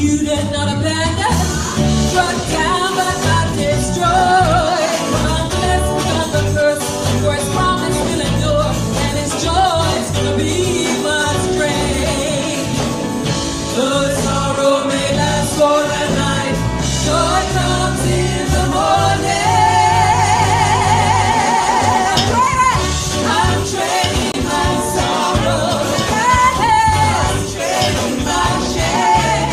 persecuted, not abandoned, struck down but not destroyed. One blessed beyond the curse, for his promise will endure, and his joy is gonna be my strength. Though sorrow may last for a night, joy comes in the morning. I'm trading my sorrow, I'm trading my shame,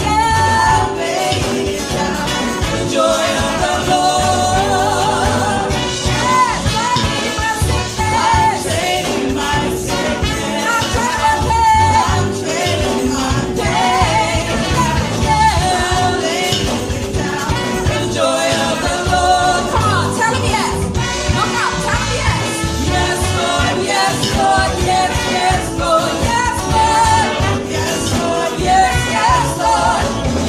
I'm laying it down. The joy of the Lord. I'm trading my sickness, I'm trading my pain, I'm laying it down. The joy of the Lord. Come on, tell him yes. Look up, tell him yes. Yes, Lord, yes, Lord, yes, yes, Lord, yes, Lord, yes, Lord, yes, yes, Lord,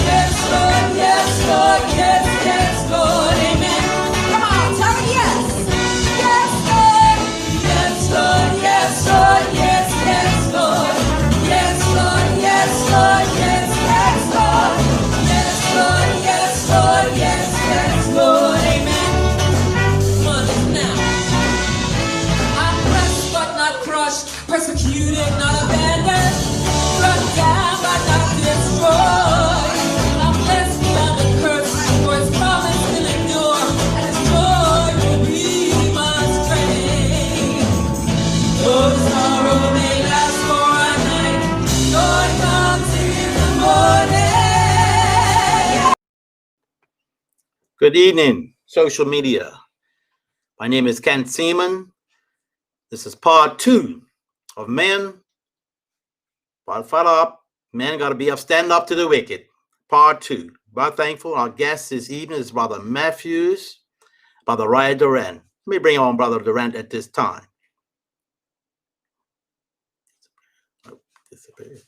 yes, Lord, yes, Lord, yes, yes, Lord, amen. Come on, tell him yes. Yes, Lord, yes, Lord, yes, Lord, yes, yes, Lord, yes, Lord, yes, Lord, yes, yes, Lord, yes, Lord, yes, Lord, yes, yes, Lord, amen. Come on, listen now. I'm pressed but not crushed, persecuted, not abandoned, struck down but not destroyed. I'm blessed beyond the curse, for his promise will endure, and his joy will be my strength. Though sorrow may last for a night, joy comes in the morning. Good evening, social media. My name is Ken Seaman. This is part 2 of Men. Follow up. Men got to be up, stand up to the wicked. Part 2. But thankful. Our guest this evening is Brother Matthews, Brother Ryan Durant. Let me bring on Brother Durant at this time. Oh, disappeared.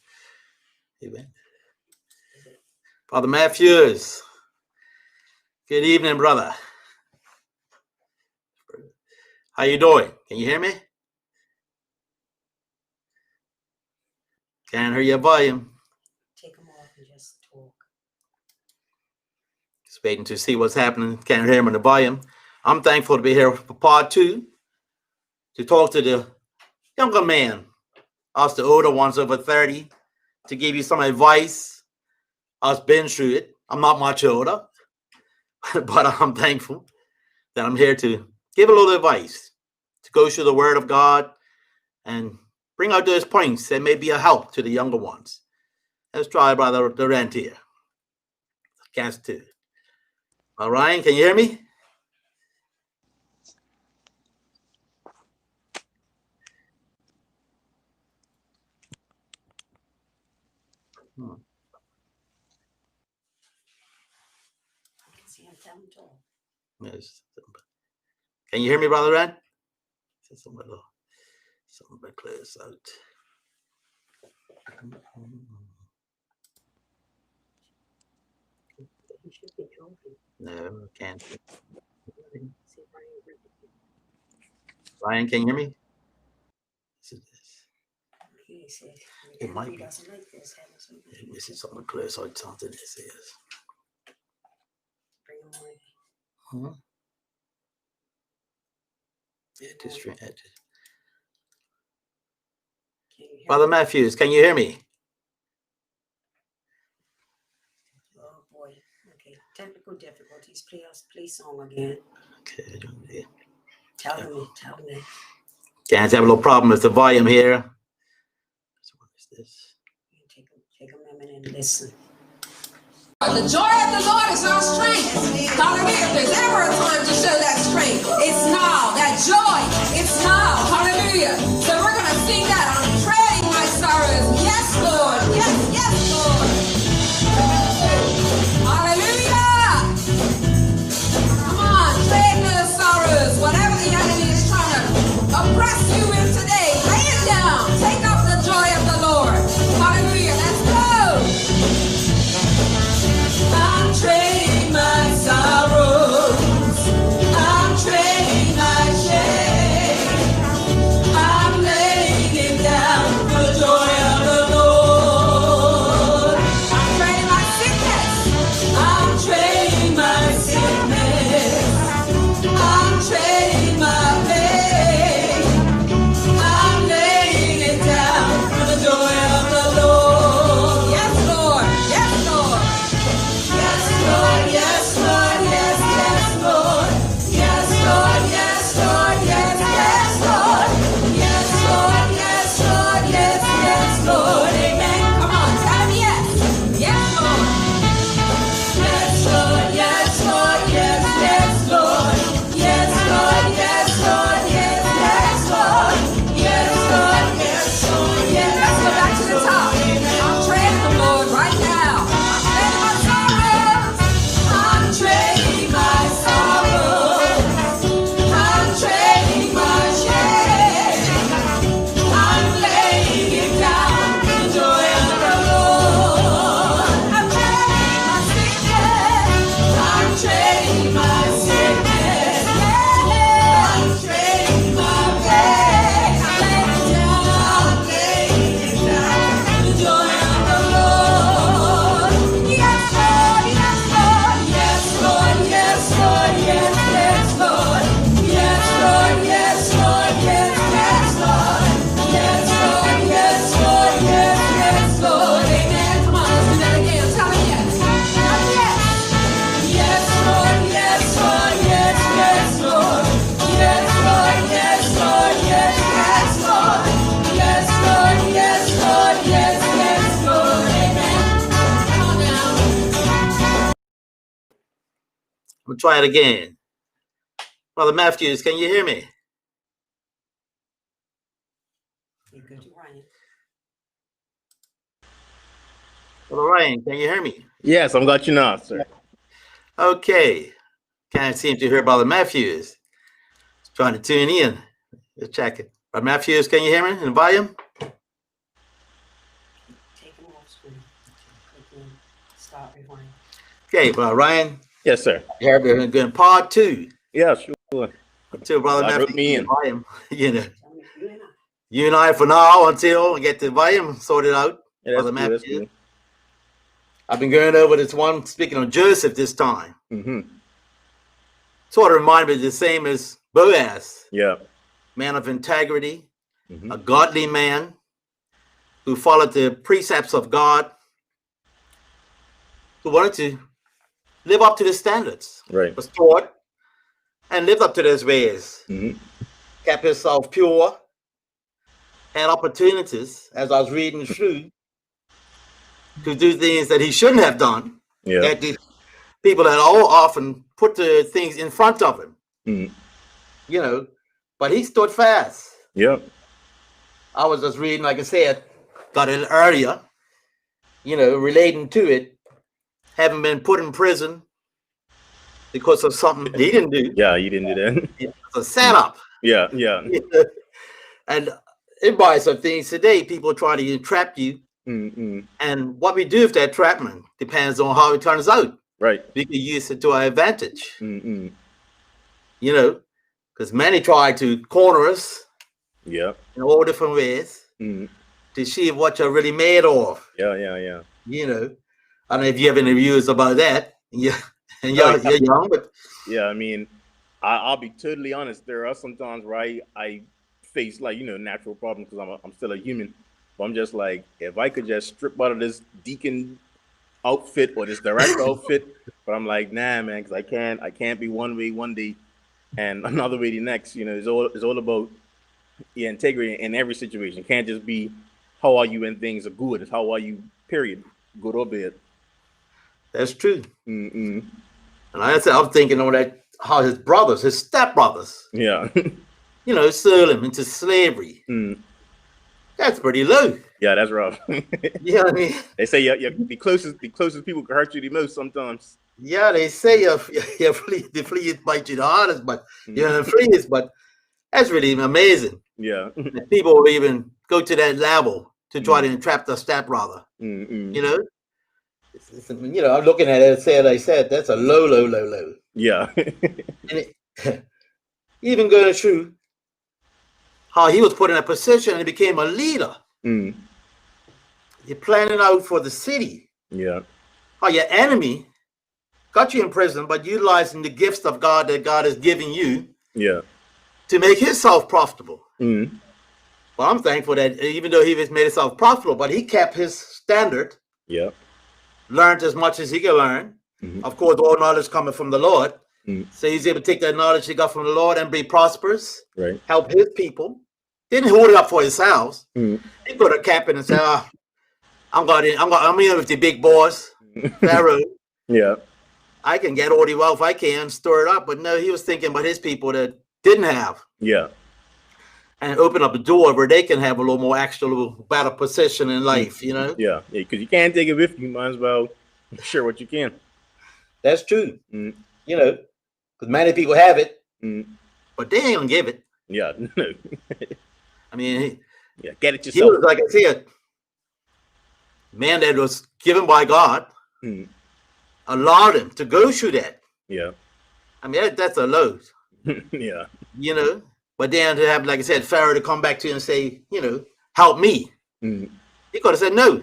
He went. Brother Matthews. Good evening, brother. How you doing? Can you hear me? Can't hear your volume. Take them off and just talk. Just waiting to see what's happening. Can't hear him in the volume. I'm thankful to be here for part 2 to talk to the younger man, us the older ones over 30, to give you some advice. Us been through it. I'm not much older, but I'm thankful that I'm here to give a little advice, to go through the Word of God and bring out those points that may be a help to the younger ones. Let's try Brother Durant here. Cast 2. Ryan, can you hear me? I can see him, tell him talk. Yes. Can you hear me, Brother Durant? Somebody close out. He should be talking. No, can't. See Ryan. Ryan, can you hear me? He said, It might he be. doesn't like this. This is something close out. Something this is. Bring him away. Huh? Yeah, just Can you hear Brother me? Matthews, can you hear me? Oh boy. Okay. Technical difficulties. Play song again. Okay. Tell me. Can't have a little problem with the volume here. So what is this? Take a minute and listen. The joy of the Lord is our strength. Hallelujah. If there's ever a time to show that strength, it's now. That joy, it's now. Hallelujah. So we're going to sing that. I'm trading my sorrows. Yes, Lord. Yes, yes, Lord. Hallelujah. Come on, trade those sorrows. Whatever the enemy is trying to oppress you with today, lay it down. Take up the joy of the Lord. Hallelujah. Let's go. I'm trading my sorrows, I'm trading my shame, I'm laying it down. We'll try it again. Brother Matthews, can you hear me? You're good, Ryan. Brother Ryan, can you hear me? Yes, I'm got you now, sir. Okay. Can't seem to hear Brother Matthews. Trying to tune in. Let's check it. Brother Matthews, can you hear me in the volume? Take him off screen. Click in. Start rewind. Okay, Brother Ryan. Yes, sir. Here we're going part 2. Yeah, sure. Until Brother God wrote Matthews me in in. the volume. You know, Tell me, you and I. you and I for now until we get the volume sorted out. Yeah, that's Brother cool. That's Matthews. cool. I've been going over this one, speaking of Joseph this time. Mm-hmm. Sort of reminded me of the same as Boaz, Yeah. man of integrity, Mm-hmm. a godly man who followed the precepts of God, who wanted to live up to the standards, Right. was taught, and lived up to those ways, Mm-hmm. kept himself pure, had opportunities, as I was reading through, to do things that he shouldn't have done. Yeah. That the people that all often put the things in front of him, Mm-hmm. you know, but he stood fast. Yeah. I was just reading, like I said, got it earlier, you know, relating to it, having been put in prison because of something he didn't do. Yeah, you didn't do that. It's a setup. Yeah. Yeah. And it buys some things today. People try to entrap you. Mm-hmm. And what we do with that entrapment depends on how it turns out. Right. We can use it to our advantage, Mm-hmm. you know, because many try to corner us Yeah. in all different ways Mm-hmm. to see what you're really made of. Yeah. Yeah. Yeah. You know, I don't know if you have any views about that. Yeah, and No, you're young, but Yeah. I mean, I'll be totally honest. There are some times where I face natural problems because I'm still a human. But I'm just like, if I could just strip out of this deacon outfit or this director outfit, but I'm like, nah, man, because I can't be one way one day and another way the next. You know, it's all about your integrity in every situation. It can't just be how are you when things are good. It's how are you, period, good or bad. that's true. Mm-mm. And like I said, I'm thinking on that how his brothers, his stepbrothers, Yeah. you know, sold him into slavery. Mm. That's pretty low. Yeah, that's rough. You know what I mean? They say the closest people can hurt you the most sometimes. Yeah, they say the fleas bite you the hardest, but you're the fleas, but that's really amazing. Yeah. That people will even go to that level to try to entrap the stepbrother. Mm-mm. You know? You know, I'm looking at it and I said, that's a low. Yeah. And even going through how he was put in a position and became a leader. Mm. You're planning out for the city. Yeah. How your enemy got you in prison, but utilizing the gifts of God that God has given you Yeah. to make himself profitable. Mm. Well, I'm thankful that even though he has made himself profitable, but he kept his standard, Yeah. learned as much as he could learn. Mhm. Of course, all knowledge coming from the Lord. Mm. So he's able to take that knowledge he got from the Lord and be prosperous, Right. help his people. Didn't hold it up for himself. Mm. He put a cap in and said, I'm in with the big boss, Pharaoh. Yeah. I can get all the wealth I can, store it up. But no, he was thinking about his people that didn't have, Yeah. and open up the door where they can have a little more extra, little better position in life, you know? Yeah. Yeah. Because you can't take it with you. Might as well share what you can. That's true. Mm. You know, because many people have it, Mm. but they ain't gonna give it. Yeah. I mean, Yeah. Get it he yourself. was, like I said, man that was given by God, Mm. allowed him to go through that. Yeah. I mean, that's a load, Yeah. you know? But then to have, like I said, Pharaoh to come back to you and say, you know, help me. Mm. He could have said no.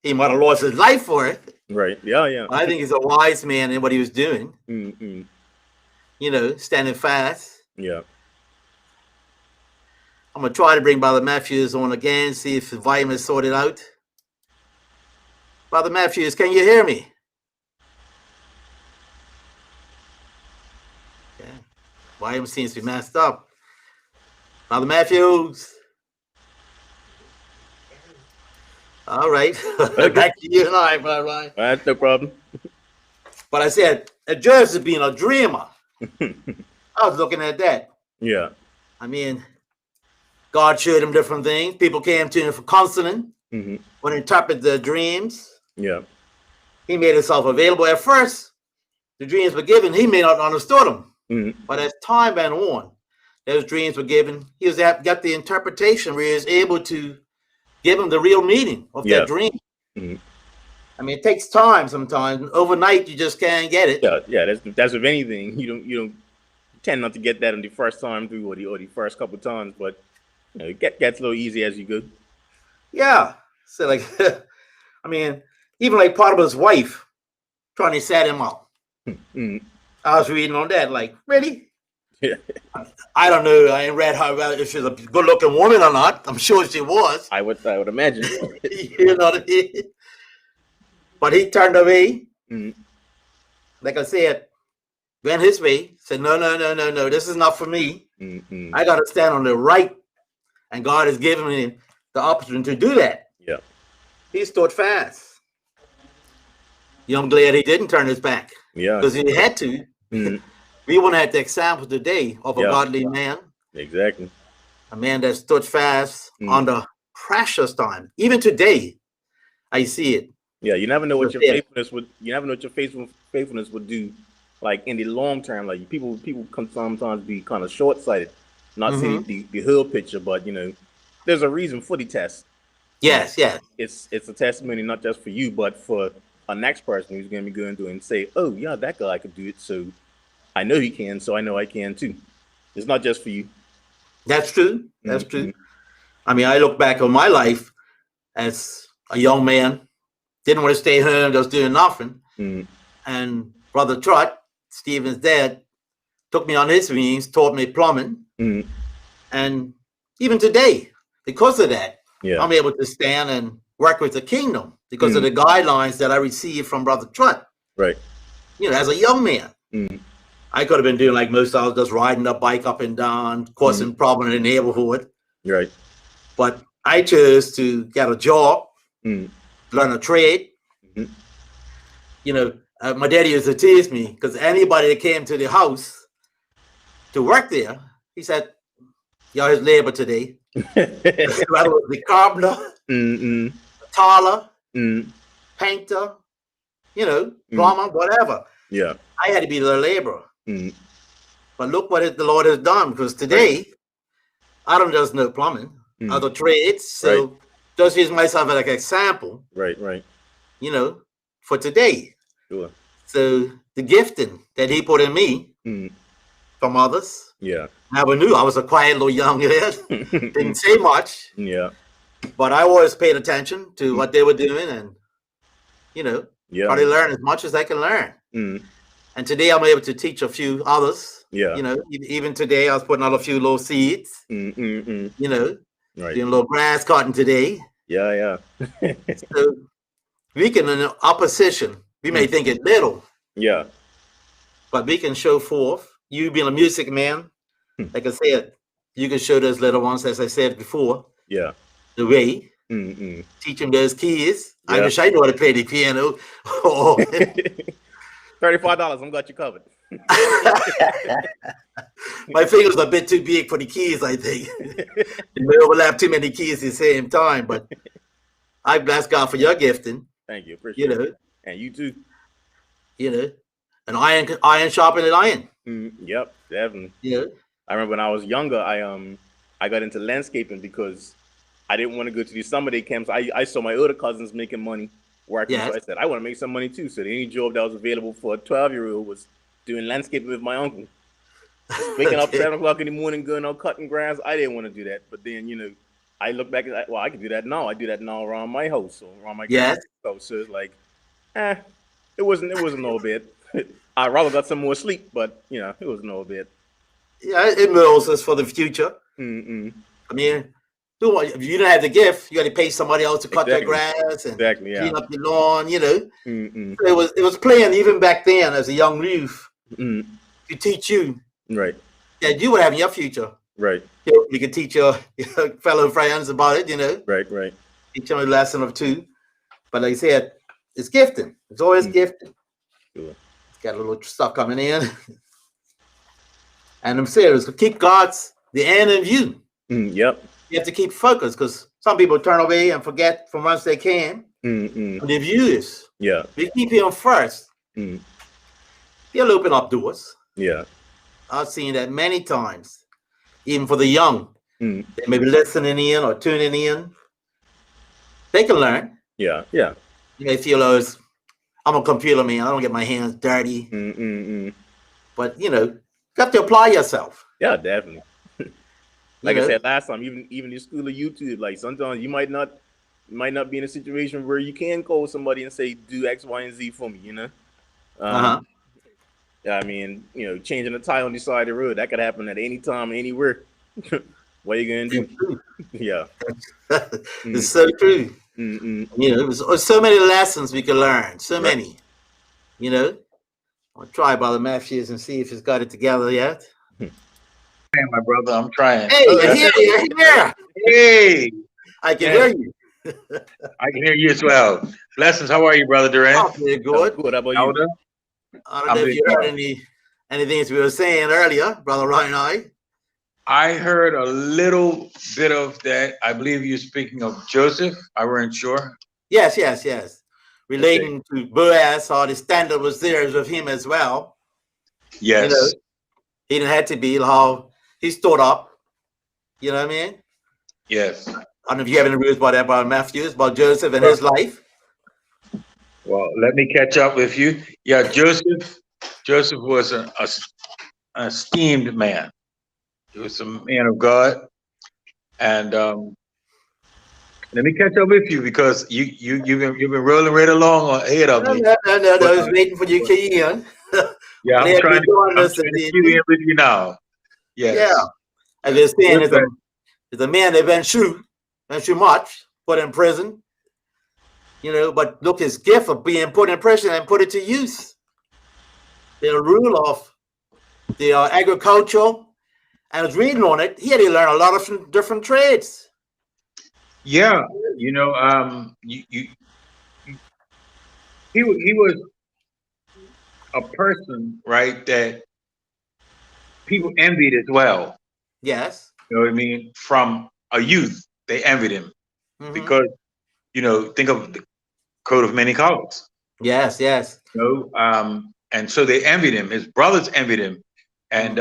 He might have lost his life for it. Right. Yeah. Yeah. I think he's a wise man in what he was doing, Mm-mm. you know, standing fast. Yeah. I'm going to try to bring Brother Matthews on again, see if the volume is sorted out. Brother Matthews, can you hear me? Yeah. Volume seems to be messed up. Brother Matthews. All right. Back to you and I, Brother Ryan. All right. No problem. But I said, Joseph being a dreamer. I was looking at that. Yeah. I mean, God showed him different things. People came to him for counseling, Mm-hmm. would interpret the dreams. Yeah. He made himself available. At first, the dreams were given. He may not understood them. Mm-hmm. But as time went on, those dreams were given. He got the interpretation where he was able to give him the real meaning of Yeah. that dream. Mhm. I mean, it takes time sometimes. Overnight, you just can't get it. Yeah. Yeah. That's with anything. You don't tend not to get that on the first time through or the first couple times, but you know, it gets a little easy as you go. Yeah. So like, I mean, even like Potiphar's wife trying to set him up. Mm-hmm. I was reading on that, like, really? Yeah. I don't know. I ain't read her if she's a good-looking woman or not. I'm sure she was. I would imagine. You know what I mean? But he turned away. Mm-hmm. Like I said, went his way. Said, no. This is not for me. Mm-hmm. I got to stand on the right. And God has given me the opportunity to do that. Yeah. He stood fast. I'm glad he didn't turn his back. Yeah. Because he had to. Mhm. We wouldn't have the example today of a Yeah. godly man. Exactly. A man that stood fast Mm. under precious time. Even today, I see it. Yeah, you never know what your Yeah. faithfulness would. You never know what your faithfulness would do, like in the long term. Like people can sometimes be kind of short sighted, not seeing the whole picture. But you know, there's a reason for the test. Yes. It's a testimony not just for you, but for a next person who's going to be going through and say, "Oh yeah, that guy could do it." So I know he can. So I know I can too. It's not just for you. That's true. That's Mhm. true. I mean, I look back on my life as a young man, didn't want to stay home, just doing nothing. Mhm. And Brother Trot, Stephen's dad, took me on his wings, taught me plumbing. Mhm. And even today, because of that, Yeah. I'm able to stand and work with the kingdom because of the guidelines that I received from Brother Trot. Right. You know, as a young man, Mhm. I could have been doing like most others, just riding a bike up and down, causing problem in the neighborhood. Right. But I chose to get a job, Mhm. learn a trade. Mhm. You know, my daddy used to tease me because anybody that came to the house to work there, he said, "Y'all his labor today." Whether it was the carpenter, Mhm. taller, Mhm. painter, you know, plumber, whatever. Yeah. I had to be the laborer. Mhm. But look what the Lord has done, because today I don't just know plumbing, Mhm. other trades. So just use myself as an example, Right. Right. you know, for today. Sure. So the gifting that he put in me Mhm. from others, Yeah. never knew. I was a quiet little young lad, didn't say much, Yeah. but I always paid attention to what they were doing and, you know, Yeah. try to learn as much as I can learn. Mhm. And today I'm able to teach a few others. Yeah. You know, even today I was putting out a few little seeds, Mhm. you know, Right. doing a little grass cutting today. Yeah. Yeah. So we can, in opposition, we may think it little, Yeah. but we can show forth. You being a music man, like I said, you can show those little ones, as I said before, Yeah. the way, Mhm. teach them those keys. I Yeah. wish I knew how to play the piano. Oh, $35. I'm got you covered. my fingers are a bit too big for the keys, I think. They overlap too many keys at the same time, but I bless God for your gifting, Thank you. Appreciate you know, it. And you too. and iron sharpening iron, Yep. Definitely. you know. I remember when I was younger, I got into landscaping because I didn't want to go to these summer day camps. I saw my older cousins making money working, Yes. so I said I want to make some money too. So the only job that was available for a 12-year-old was doing landscaping with my uncle. Waking up Okay. 7 o'clock in the morning, going out cutting grass. I didn't want to do that, but then I look back at well, I can do that now. I do that now around my house or around my Yes. house. So it's like, it wasn't no bad. I rather got some more sleep, but it was no bad. Yeah, it moves us for the future. Mm-mm. I mean, if you don't have the gift, you got to pay somebody else to cut their Exactly. grass and Exactly. Yeah. clean up your lawn. You know, Mm-mm. it was playing even back then as a young youth Mm. to teach you Right. that you would have in your future. Right. You can teach your fellow friends about it. You know, Right. Right. teach them a lesson or two. But like I said, it's gifting. It's always gifting. Sure. got a little stuff coming in. And I'm serious. Keep God's the end in view. Yep. You have to keep focused because some people turn away and forget from whence they came. Mm-mm. The view is. Yeah. We keep him first. Mm. He'll open up doors. Yeah. I've seen that many times. Even for the young. Mm. They may be listening in or tuning in. They can learn. Yeah. Yeah. You may feel, oh, I'm a computer man. I don't get my hands dirty. Mm-mm-mm. But, you know, you have to apply yourself. Yeah, definitely. Like You I know? said last time, even the school of YouTube, like sometimes you might not be in a situation where you can call somebody and say, do X, Y, and Z for me, you know? Uh-huh. I mean, you know, changing a tire on the side of the road, that could happen at any time, anywhere. What are you going to do? Yeah. It's so true. Mm-mm. You know, there's so many lessons we can learn. So many. You know? I'll try Brother Matthews and see if he's got it together yet. My brother, I'm trying. Hey, you're here, you're here. Hey, I can Yeah. hear you. I can hear you as well. Blessings. How are you, brother Durant? Oh, pretty good. Good. How about you? Elder? I don't know if you heard anything we were saying earlier, Brother Ryan and I heard a little bit of that. I believe you're speaking of Joseph. I weren't sure. Yes. Relating to Boaz, how the standard was there with him as well. Yes. You know, he didn't have to be how he stood up. You know what I mean? Yes. I don't know if you have any rules about that, about Matthews, about Joseph and his life. Well, let me catch up with you. Yeah, Joseph was an esteemed man. He was a man of God. And let me catch up with you because you've been rolling right along ahead of me. No, I was waiting for you to key in. Yeah, They I'm trying join to cue in with you now. Yes. Yeah. And they're saying it's a man that went through much, put in prison. You know, but look, his gift of being put in prison and put it to use. The rule of the agriculture, and I was reading on it. He had to learn a lot of different trades. Yeah, you know, he was a person, right, that people envied as well. Yes. You know what I mean? From a youth, they envied him because, you know, think of the coat of many colors. Yes. You know, and so they envied him. His brothers envied him, and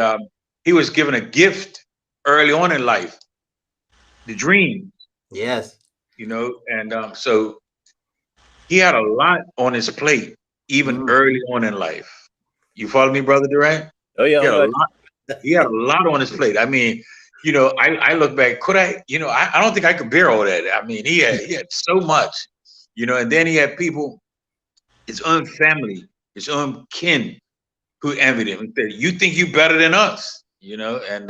he was given a gift early on in life, the dream. Yes. You know, and so he had a lot on his plate, even early on in life. You follow me, Brother Durant? Oh yeah. He had a lot on his plate. I mean, you know, I look back, could I, you know, I don't think I could bear all that. I mean, he had so much, you know, and then he had people, his own family, his own kin who envied him and said, you think you better than us, you know, and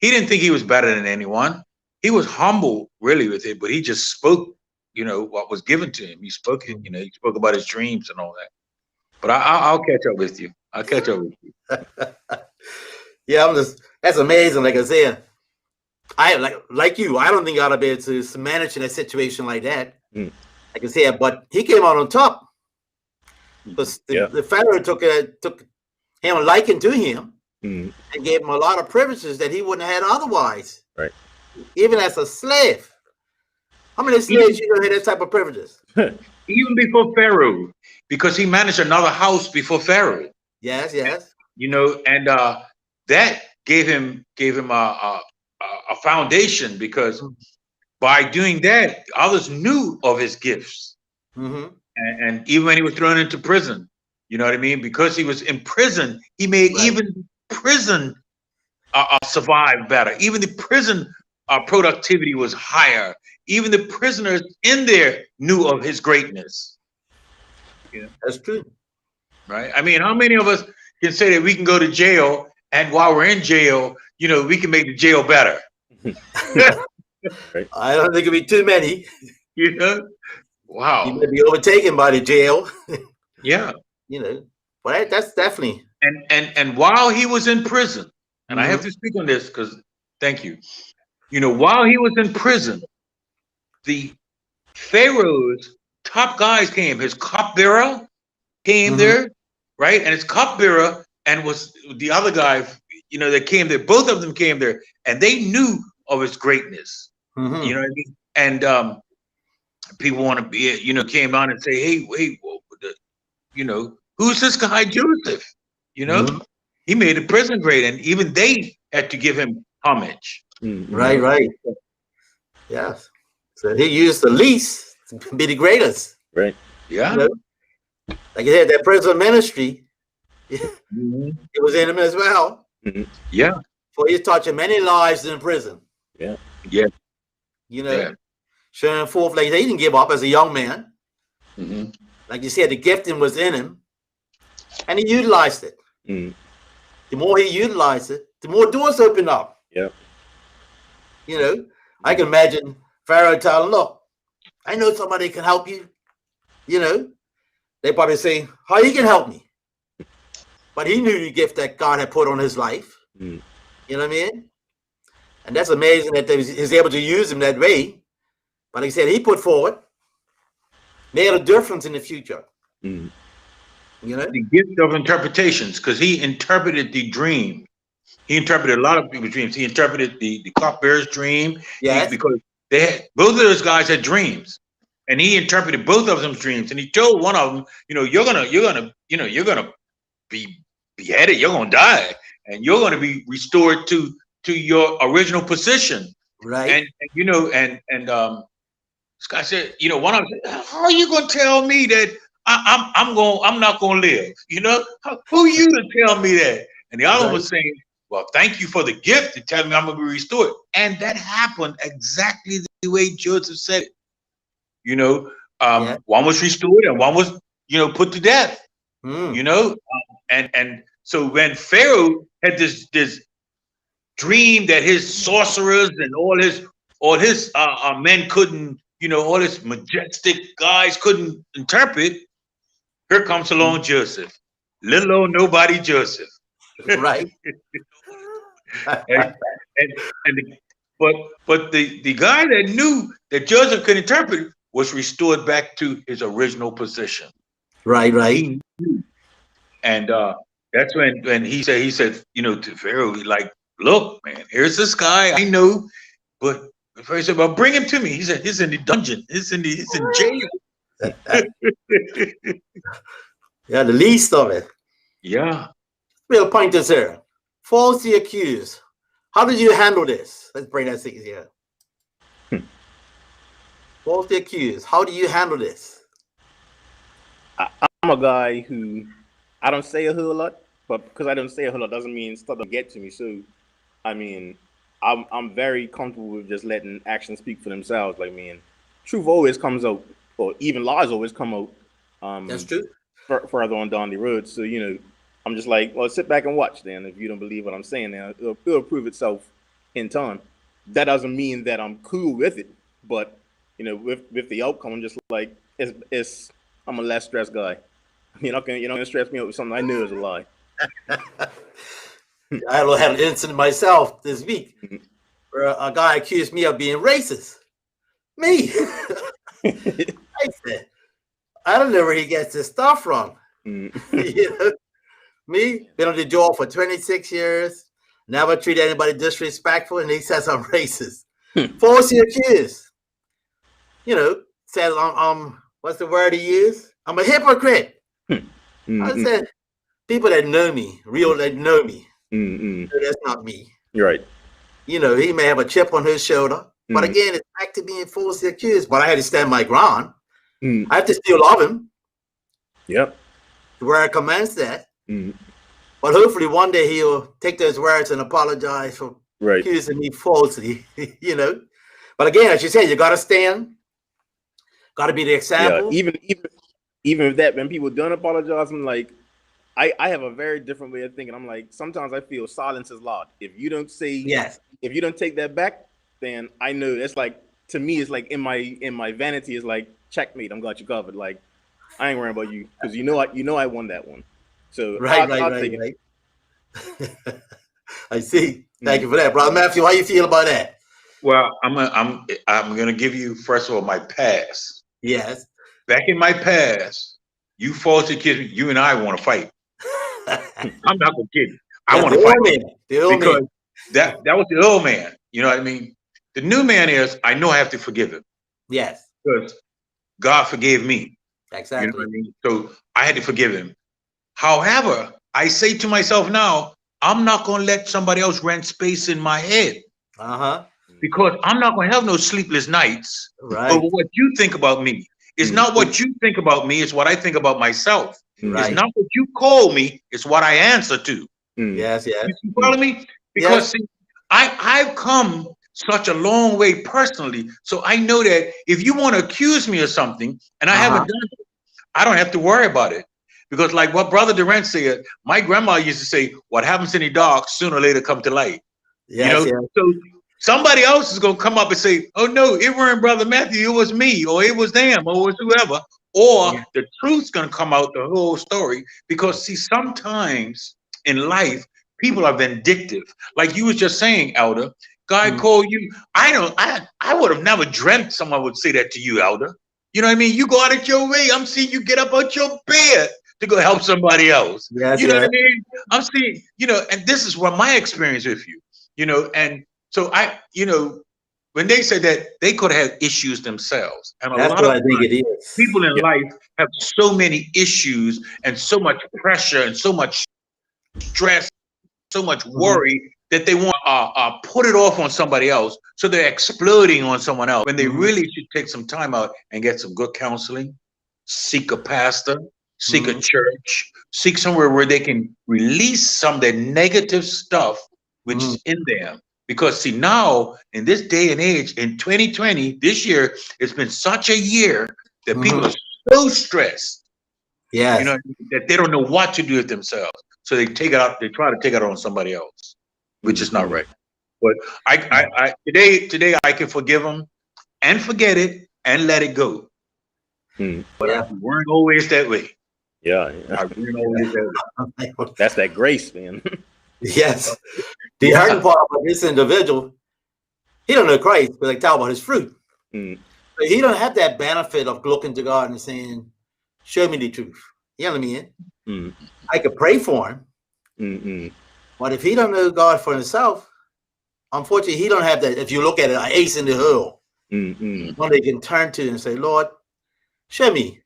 he didn't think he was better than anyone. He was humble really with it, but he just spoke, you know, what was given to him. He spoke it, you know, he spoke about his dreams and all that. But I'll catch up with you. I'll catch up with you. Yeah, that's amazing. Like I said, I like you. I don't think I'd be able to manage in a situation like that. Like I said, but he came out on top because the Pharaoh took him a liking to him and gave him a lot of privileges that he wouldn't have had otherwise. Right. Even as a slave. How many slaves you don't have that type of privileges? Even before Pharaoh, because he managed another house before Pharaoh. Yes. You know, and that gave him a foundation, because by doing that, others knew of his gifts. And even when he was thrown into prison, you know what I mean? Because he was in prison, he made even prison survive better. Even the prison productivity was higher. Even the prisoners in there knew of his greatness. Yeah. That's true. Right? I mean, how many of us can say that we can go to jail, and while we're in jail, you know, we can make the jail better? Right. I don't think it'll be too many. You know? Wow. You may be overtaken by the jail. Yeah. You know, but that's definitely. And while he was in prison, and I have to speak on this because, thank you. You know, while he was in prison, the Pharaoh's top guys came. His cupbearer came there. right? And it's cupbearer and was the other guy, you know, that came there. Both of them came there, and they knew of his greatness. Mhm. You know what I mean? And people want to be, you know, came on and say, hey, well, you know, who's this guy Joseph? You know, Mhm. he made the prison great, and even they had to give him homage. Right, right. Yes. So he used the least to be the greatest. Right. Yeah. You know? Like you said, that prison ministry, Mhm. it was in him as well. Yeah. For he's touching many lives in prison. Yeah. Yeah. You know, Yeah. showing forth, like he didn't give up as a young man. Mhm. Like you said, the gifting was in him, and he utilized it. Mm. The more he utilized it, the more doors open up. Yeah. You know, I can imagine Pharaoh telling, "Look, I know somebody can help you." You know, they probably say, "How you can help me?" But he knew the gift that God had put on his life. Mm. You know what I mean? And that's amazing that he's able to use him that way. But like I said, he put forward, made a difference in the future. Mm. You know? The gift of interpretations, because he interpreted the dream. He interpreted a lot of people's dreams. He interpreted the cupbearer's dream. Yes. Because they had, both of those guys had dreams, and he interpreted both of them's dreams. And he told one of them, you know, you're gonna be beheaded. You're gonna die, and you're gonna be restored to your original position. Right. And you know, and this guy said, you know, one of them said, how are you gonna tell me that I'm not gonna live? You know, who are you to tell me that? And the other one was saying, well, thank you for the gift to tell me I'm gonna be restored. And that happened exactly the way Joseph said it. You know, one was restored and one was, you know, put to death. You know, and so when Pharaoh had this dream that his sorcerers and all his men couldn't, you know, all his majestic guys couldn't interpret, here comes along Joseph, little old nobody Joseph. Right. But the guy that knew that Joseph could interpret was restored back to his original position. Right, right. He knew. And that's when he said, you know, to Pharaoh, like, look, man, here's this guy I know, but Pharaoh said, well, bring him to me. He said, he's in the dungeon. He's in jail. Yeah, the least of it. Yeah. Real point is here. Falsely accused. How did you handle this? Let's bring that thing here. Falsely accused. How do you handle this? I'm a guy who I don't say a whole lot, but because I don't say a whole lot doesn't mean stuff don't get to me. So, I mean, I'm very comfortable with just letting actions speak for themselves. Like, I mean, truth always comes out, or even lies always come out. That's true. Further on down the road. So, you know, I'm just like, well, sit back and watch. Then, if you don't believe what I'm saying, now it'll prove itself in time. That doesn't mean that I'm cool with it, but you know, with the outcome, I'm just like, I'm a less stressed guy. You're not gonna stress me out with something I knew is a lie. I had an incident myself this week where a guy accused me of being racist. Me. I said, I don't know where he gets this stuff from. You know? Me, been on the job for 26 years, never treat anybody disrespectful, and he says I'm racist. Falsely accused. You know, said what's the word he used? I'm a hypocrite. I said, people that know me, that know me, so that's not me. You're right. You know, he may have a chip on his shoulder, but again, it's back to being falsely accused. But I had to stand my ground. I have to still love him. Yep. Where I commence that. But hopefully one day he'll take those words and apologize for accusing me falsely, you know. But again, as you said, you gotta stand, gotta be the example. Yeah, even with that, when people don't apologize, I'm like, I have a very different way of thinking. I'm like, sometimes I feel silence is loud. If you don't say if you don't take that back, then I know that's like, to me, it's like in my vanity is like, checkmate, I'm got you covered. Like, I ain't worrying about you because you know I won that one. So I'll take it. I see. Thank you for that, brother Matthew. How you feel about that? Well, I'm gonna give you first of all my past. Yes. Back in my past, you falsely accused me. You and I want to fight. I'm not gonna kid you. I That's want the to fight old man. The old because man. that was the old man. You know what I mean? The new man is I know I have to forgive him Yes, because God forgave me. You know exactly. what I mean? So I had to forgive him. However, I say to myself now, I'm not gonna let somebody else rent space in my head Uh-huh. because I'm not gonna have no sleepless nights Right. over what you think about me. It's not what you think about me, it's what I think about myself. Right. It's not what you call me, it's what I answer to. Yes, yes. You follow me? Because see, I've come such a long way personally. So I know that if you want to accuse me of something and I haven't done it, I don't have to worry about it. Because like what Brother Durant said, my grandma used to say, what happens in the dark sooner or later come to light. Yes, You know, yes. so somebody else is gonna come up and say, oh no, it weren't Brother Matthew, it was me, or it was them, or it was whoever, or the truth's gonna come out the whole story. Because see, sometimes in life, people are vindictive. Like you was just saying, Elder, God called you. I would have never dreamt someone would say that to you, Elder. You know what I mean? You go out of your way. I'm seeing you get up out your bed to go help somebody else. Yes, You know yes. what I mean? I'm seeing, you know, and this is what my experience with you, you know, and so you know, when they said that they could have issues themselves, and a That's lot what of I think it is. people in life have so many issues and so much pressure and so much stress, so much worry that they want to put it off on somebody else. So they're exploding on someone else when they really should take some time out and get some good counseling, seek a pastor, seek a church, seek somewhere where they can release some of that negative stuff which is in them. Because see, now in this day and age, in 2020, this year, it's been such a year that people are so stressed, Yes. you know, that they don't know what to do with themselves. So they take it out, they try to take it out on somebody else, which is not right. But I today I can forgive them and forget it and let it go. But I weren't always that way. Yeah, I weren't always that way. that's that grace, man. Yes. The hard part about this individual, he don't know Christ, but they talk about his fruit. But he don't have that benefit of looking to God and saying, show me the truth. You know what I mean? I could pray for him. But if he don't know God for himself, unfortunately, he don't have that. If you look at it, an ace in the hole. One they can turn to and say, Lord, show me.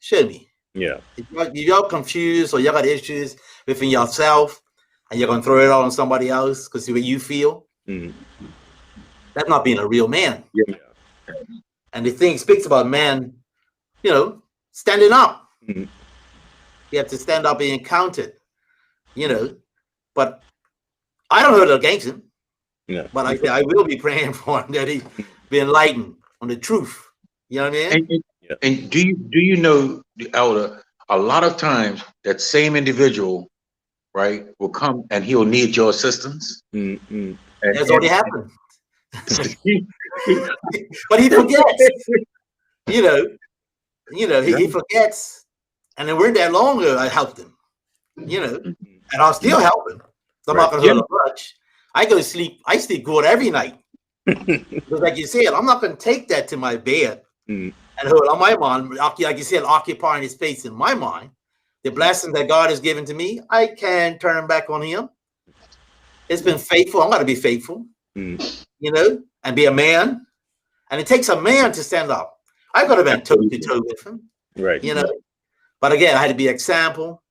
Yeah. If y'all confused or y'all got issues within yourself and you're going to throw it all on somebody else because the way you feel, that's not being a real man. Yeah. And the thing speaks about man, you know, standing up. You have to stand up being counted, you know. But I don't hold it against him. Yeah. But I will be praying for him that he be enlightened on the truth. You know what I mean? And do you know, Elder, a lot of times that same individual, right, will come and he'll need your assistance. And That's already happened. But he forgets. You know, he forgets. And it weren't that long ago I helped him. You know, and I'll still help him. So I'm not gonna hurt him much. I go to sleep, I sleep good every night. Because like you said, I'm not gonna take that to my bed and hold on my mind, like you said, occupying his space in my mind. The blessings that God has given to me, I can't turn back on him. It's been faithful. I'm gonna be faithful, you know, and be a man. And it takes a man to stand up. I've got to be toe to toe with him. Right. You know. But again, I had to be an example,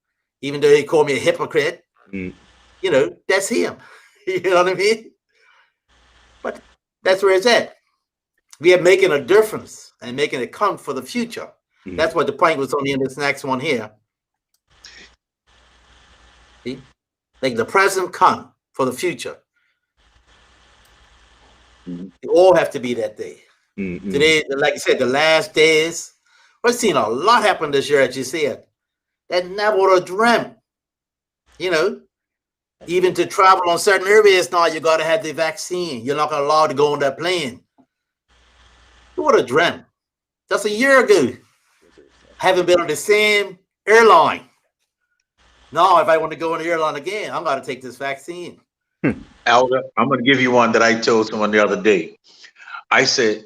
even though he called me a hypocrite. You know, that's him. You know what I mean? But that's where it's at. We are making a difference and making it count for the future. That's what the point was on in this next one here. See? Make the present count for the future. You all have to be that day. Today, like I said, the last days, we've seen a lot happen this year, as you said. That never would have dreamt. You know, even to travel on certain areas now, you got to have the vaccine. You're not allowed to go on that plane. Who would have dreamt? Just a year ago, haven't been on the same airline. Now, if I want to go on the airline again, I'm going to take this vaccine. Elder, I'm going to give you one that I told someone the other day. I said,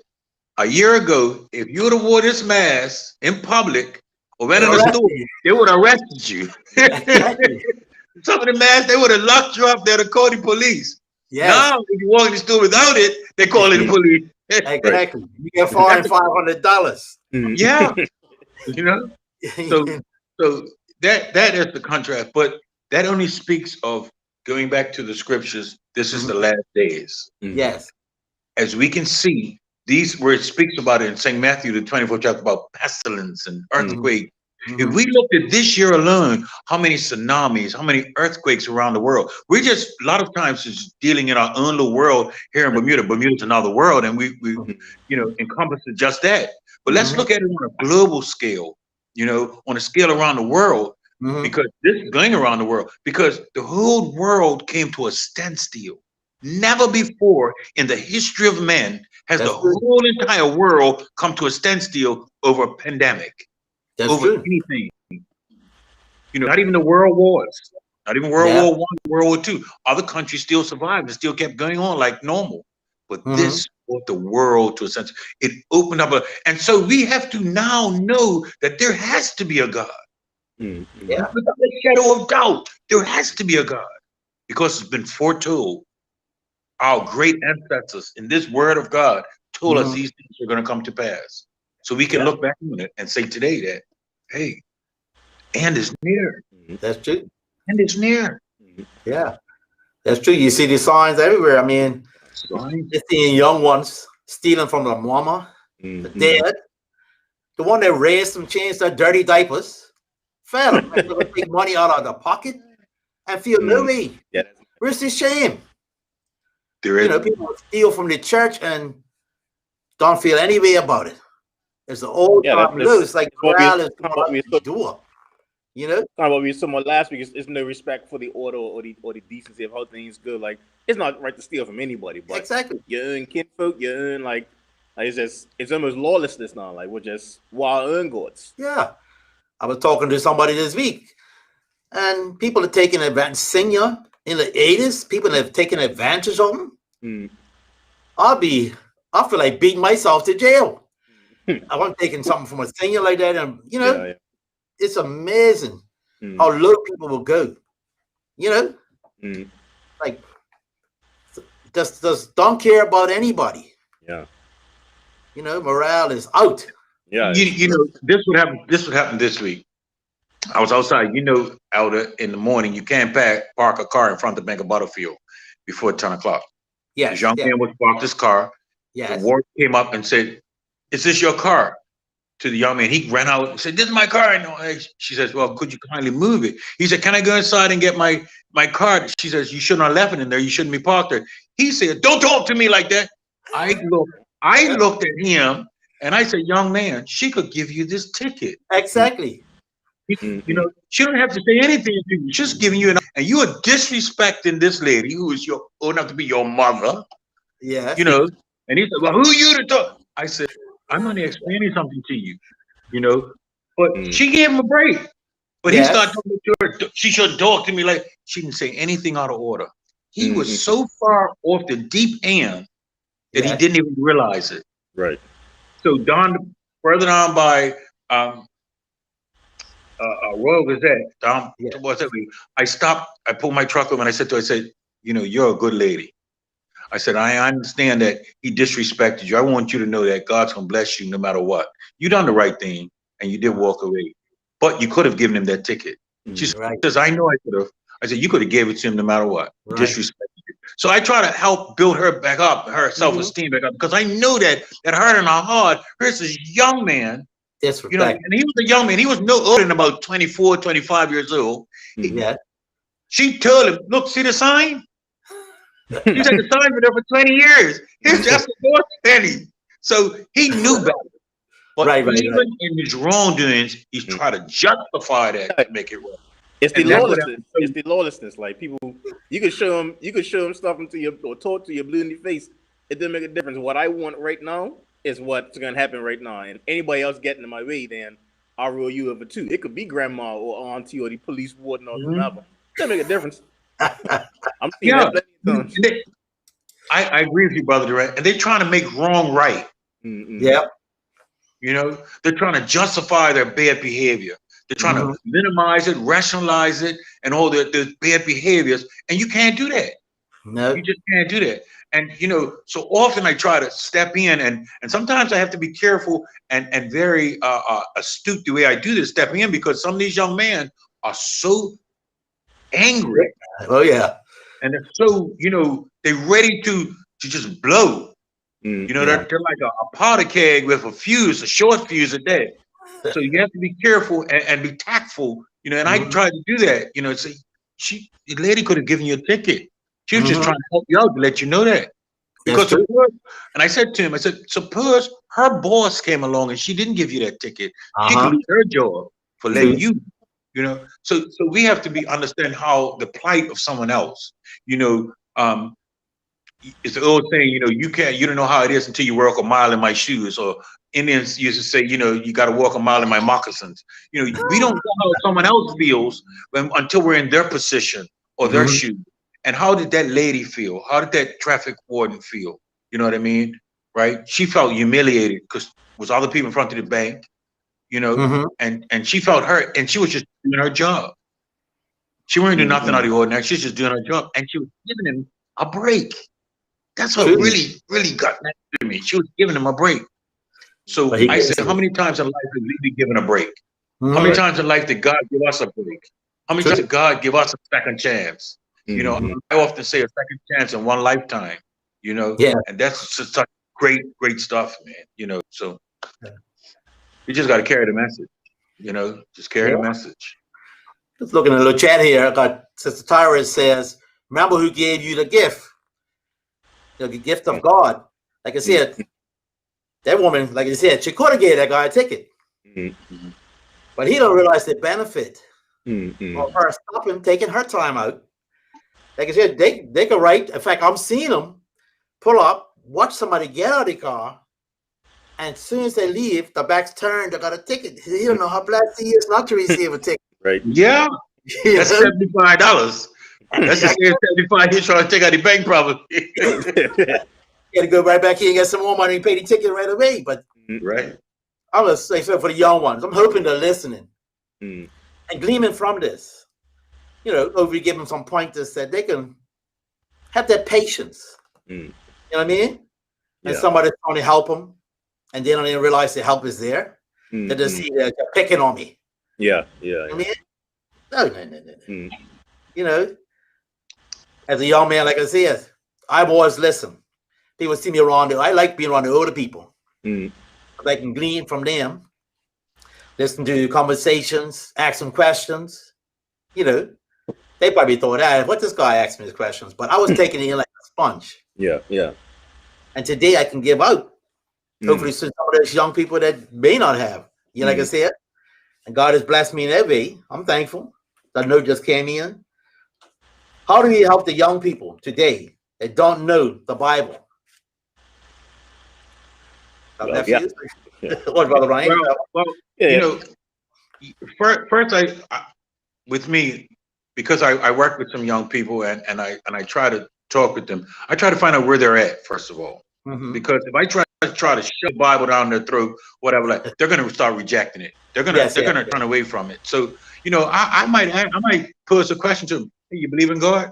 a year ago, if you would have wore this mask in public or went in a store, they would have arrested you. Some of the masks, they would have locked you up there to call the police. Yes, Now, if you walk in the store without it, they call it the police. exactly. You get fined $500. Yeah, you know. So that is the contrast, but that only speaks of going back to the scriptures. This is the last days. Yes. As we can see, these where it speaks about it in St. Matthew, the 24th chapter, about pestilence and earthquake. If we looked at this year alone, how many tsunamis, how many earthquakes around the world? We're just a lot of times just dealing in our own little world here in Bermuda. Bermuda's another world, and we encompasses just that. But let's look at it on a global scale, on a scale around the world, because this is going around the world, because the whole world came to a standstill. Never before in the history of man has the whole entire world come to a standstill over a pandemic. That's over true. anything. Not even the world wars, not even World War I, World War II. Other countries still survived and still kept going on like normal. But this brought the world to a sense. It opened up and so we have to now know that there has to be a God. Without a shadow of doubt, there has to be a God. Because it's been foretold. Our great ancestors in this word of God told us these things are going to come to pass. So we can look back on it and say today that, hey, end is near. That's true. End is near. Yeah, that's true. You see the signs everywhere. I mean, you're seeing young ones stealing from the mama, the dad, the one that raised them, changed their dirty diapers, fell and they're gonna take money out of the pocket and feel no way. Yeah. Where's the shame? There is. People steal from the church and don't feel any way about it. It's the old time low. It's like morale is door. Kind of what we were talking about last week is no respect for the order or the decency of how things go. Like, it's not right to steal from anybody, but exactly your own kinfolk, your own like it's almost lawlessness now. Like, we're just our own gods. Yeah, I was talking to somebody this week, and people are taking advantage. Senior in the 80s, people have taken advantage of them. I feel like beating myself to jail. I wasn't taking something from a senior like that, and it's amazing how low people will go. Like just don't care about anybody. Yeah. Morale is out. Yeah. This would happen this week. I was outside. Out in the morning, you can't park a car in front of the Bank of Butterfield before 10 o'clock. Yeah. This young man was parked his car. Yes. The warden came up and said, "Is this your car?" To the young man. He ran out and said, "This is my car." And she says, "Well, could you kindly move it?" He said, "Can I go inside and get my car?" She says, "You shouldn't have left it in there. You shouldn't be parked there." He said, "Don't talk to me like that." I looked at him and I said, "Young man, she could give you this ticket." Exactly. She don't have to say anything to you. Just giving you and you are disrespecting this lady who is old enough to be your mother. Yeah. And he said, "Well, who are you to talk?" I said, "I'm only explaining something to you, But she gave him a break. But he started talking to her. She shouldn't talk to me like she didn't say anything out of order. He was so far off the deep end that he didn't even realize it. Right. So further down by Royal Gazette, I stopped. I pulled my truck over and I said to her, I said, "You're a good lady." I said, "I understand that he disrespected you. I want you to know that God's gonna bless you no matter what. You done the right thing and you did walk away, but you could have given him that ticket." She says, "I know I could have." I said, "You could have gave it to him no matter what. Right. Disrespected you." So I try to help build her back up, her self-esteem back up, because I know that at heart and our heart, here's this young man, and he was a young man. He was no older than about 24, 25 years old. She told him, "Look, see the sign? He said the sign been there for 20 years. Here's just a door penny." So he knew better. But even in his wrongdoings, he's trying to justify that to make it right. It's the lawlessness. It's the lawlessness. Like, people, you could show them stuff or talk to your blue in the face. It doesn't make a difference. What I want right now is what's gonna happen right now. And anybody else getting in my way, then I'll rule you over too. It could be grandma or auntie or the police warden or whoever. It doesn't make a difference. I'm seeing that plenty of times. I agree with you, Brother Durant. And they're trying to make wrong right. Yeah. They're trying to justify their bad behavior. They're trying to minimize it, rationalize it, and all the bad behaviors. And you can't do that. No. You just can't do that. And you know, so often I try to step in, and sometimes I have to be careful and very astute the way I do this, stepping in, because some of these young men are so angry. Oh yeah. And they're so, you know, they're ready to just blow. You know, they're like a powder keg with a short fuse at that. So you have to be careful and be tactful, you know. And I try to do that, you know. Say, the lady could have given you a ticket. She was just trying to help you out to let you know that. Because suppose, and I said to him, I said, suppose her boss came along and she didn't give you that ticket, she could lose her job for letting you. You know, so we have to understand how the plight of someone else. You know, it's the old saying, you know, you don't know how it is until you walk a mile in my shoes. Or Indians used to say, you know, you got to walk a mile in my moccasins. You know, we don't know how someone else feels until we're in their position or their shoes. And how did that lady feel? How did that traffic warden feel? You know what I mean? Right? She felt humiliated because was other people in front of the bank. You know, and she felt hurt, and she was just doing her job. She wasn't doing nothing out of the ordinary. She was just doing her job, and she was giving him a break. That's what really, really got to me. She was giving him a break. So I said, how many times in life have we been given a break? How many times in life did God give us a break? How many times did God give us a second chance? You know, I often say a second chance in one lifetime. You know, and that's just such great stuff, man. You know, so. You just got to carry the message, you know, just carry the message. Just looking at a little chat here. I got Sister Tyra says, remember who gave you the gift? The gift of God. Like I said, that woman, like I said, she could have gave that guy a ticket. But he don't realize the benefit of her stopping, taking her time out. Like I said, they could write. In fact, I'm seeing them pull up, watch somebody get out of the car, and as soon as they leave, the back's turned, they got a ticket. He don't know how blessed he is not to receive a ticket. Right. Yeah. That's $75. That's the same 75 he's trying to take out the bank, probably. You got to go right back here and get some more money and pay the ticket right away. But right. I'm going to say so for the young ones. I'm hoping they're listening and gleaming from this. You know, over give them some pointers that they can have that patience. You know what I mean? And somebody's trying to help them. And they don't even realize the help is there. They just see they're picking on me. Yeah. I mean, no. You know, as a young man, like I said, I've always listened. People see me around there. I like being around the older people. I can glean from them, listen to conversations, ask them questions. You know, they probably thought, what this guy asked me these questions? But I was taking it in like a sponge. Yeah. And today I can give out. Hopefully, some of those young people that may not have, you know, like I said, and God has blessed me in that way. I'm thankful. That note just came in. How do we help the young people today that don't know the Bible? What, Brother Ryan? Well, you know, first I with me, because I work with some young people and I try to talk with them. I try to find out where they're at first of all, because if I try to shove the Bible down their throat, whatever, like, they're going to start rejecting it. They're going to turn away from it. So, you know, I might pose a question to them. Hey, you believe in God?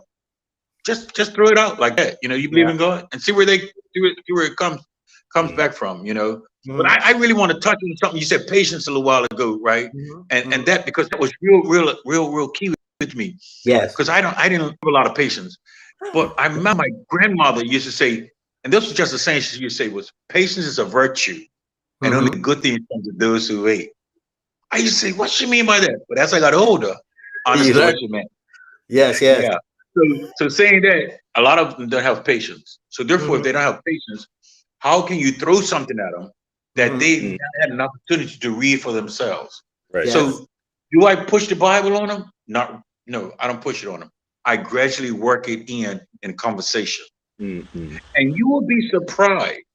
Just throw it out like that. You know, you believe in God, and see where it comes back from. You know, but I really want to touch on something you said, patience, a little while ago, right? And that, because that was real key with me. Yes. Because I didn't have a lot of patience, but I remember my grandmother used to say, and this was just the same she used to say, was patience is a virtue, and only good things come to those who wait. I used to say, what she mean by that? But as I got older, I understood what she meant. Yes. Yeah. So saying that, a lot of them don't have patience. So therefore, if they don't have patience, how can you throw something at them that they had an opportunity to read for themselves? Right. Yes. So do I push the Bible on them? No, I don't push it on them. I gradually work it in conversation. And you will be surprised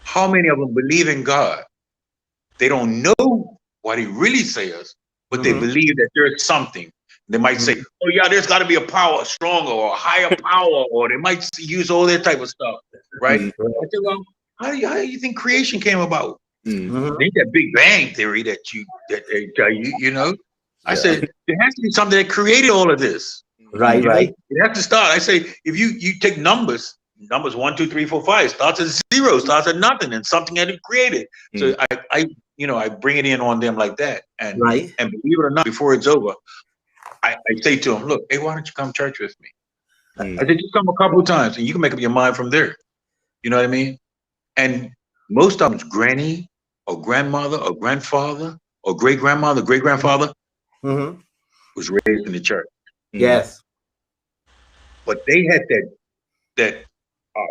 how many of them believe in God. They don't know what he really says, but they believe that there's something. They might say, oh yeah, there's got to be a power stronger or a higher power, or they might use all that type of stuff, right? I say, well, how do you think creation came about? Mhm. Ain't that Big Bang theory that they tell you, you know? I said there has to be something that created all of this. Right, You know, right. it has to start. I say if you take numbers 1, 2, 3, 4, 5, starts at 0, starts at nothing, and something had it created. So I bring it in on them like that, and Right. believe it or not, before it's over, I say to them, look, hey, why don't you come to church with me? I said, just come a couple of times, and you can make up your mind from there. You know what I mean? And most of them's granny or grandmother or grandfather or great grandmother, great grandfather Mm-hmm. was raised in the church, Yes. but they had that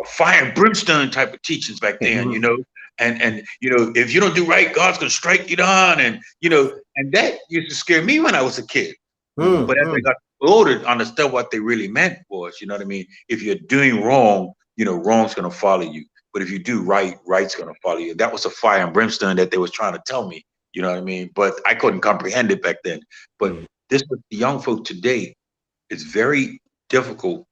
fire and brimstone type of teachings back then, you Mhm. know. And you know, if you don't do right, God's gonna strike you down, and you know, and that used to scare me when I was a kid. But as I got older, I understood what they really meant was, you know what I mean? If you're doing wrong, you know, wrong's gonna follow you. But if you do right, right's gonna follow you. That was the fire and brimstone that they was trying to tell me, you know what I mean? But I couldn't comprehend it back then. But this with the young folk today, it's very difficult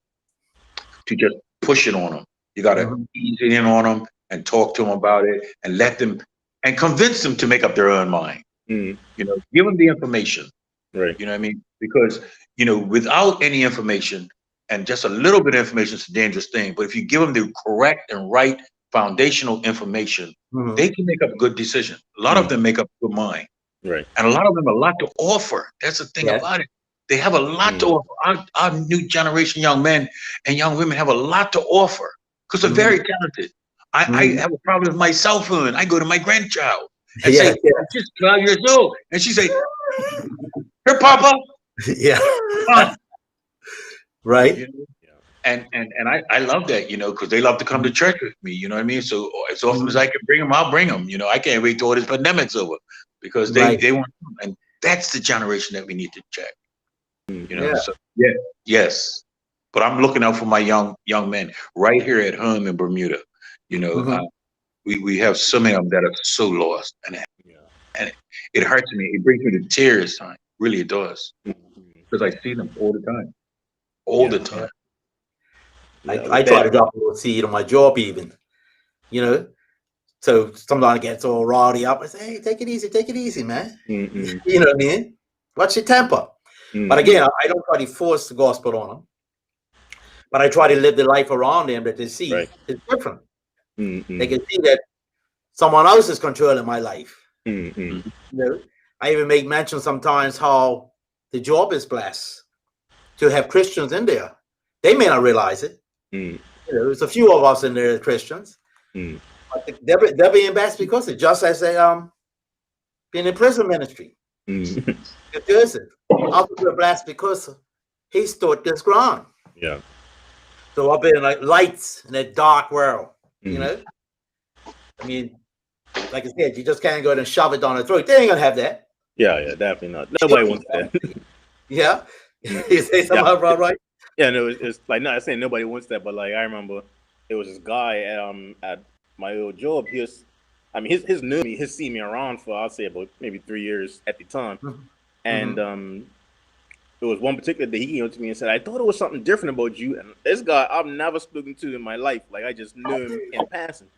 to just push it on them. You gotta Mhm. ease it in on them and talk to them about it and let them and convince them to make up their own mind. You know, give them the information. Right. You know what I mean? Because, you know, without any information and just a little bit of information is a dangerous thing. But if you give them the correct and right foundational information, Mhm. they can make up a good decision. A lot of them make up a good mind. Right. And a lot of them have a lot to offer. That's the thing Yes. about it. They have a lot to offer. Our new generation young men and young women have a lot to offer because they're very talented. I Mhm. have a problem with my cell phone. I go to my grandchild and say, Yes. I'm just 12 years old. And she say, here, Papa. Yeah. Come on. Right. You know? And I love that, you know, because they love to come to church with me, you know what I mean? So as often as I can bring them, I'll bring them. You know, I can't wait till all this pandemic's over because Right. they want to come. And that's the generation that we need to check. You know, Yeah. so yeah, yes. But I'm looking out for my young men right here at home in Bermuda. You know, Mhm. we have so many of them that are so lost, and it hurts me. It brings me to tears. Time really it does because I see them all the time, all the time. I try to drop a little seed on my job even, you know. So sometimes it gets all rowdy up. I say, hey, take it easy, man. You know what I mean? Watch your temper. But again, I don't try to force the gospel on them. But I try to live the life around them that they see is different. They can see that someone else is controlling my life. You know, I even make mention sometimes how the job is blessed to have Christians in there. They may not realize it. You know, there's a few of us in there Christians. But they're being blessed because it just as they being in prison ministry. It does it. Others were blessed because he stood this ground. Yeah. So I've been like lights in that dark world. You know, I mean, like I said, you just can't go and shove it down their throat. They ain't gonna have that. Yeah, definitely not. Nobody wants that. Yeah, you say something about right? Yeah, no, it's like not saying nobody wants that, but like I remember it was this guy at my old job. His knew me, his seen me around for I'd say about maybe 3 years at the time, and there was one particular day he came up to me and said, "I thought it was something different about you." And this guy I've never spoken to in my life. Like I just knew him in passing.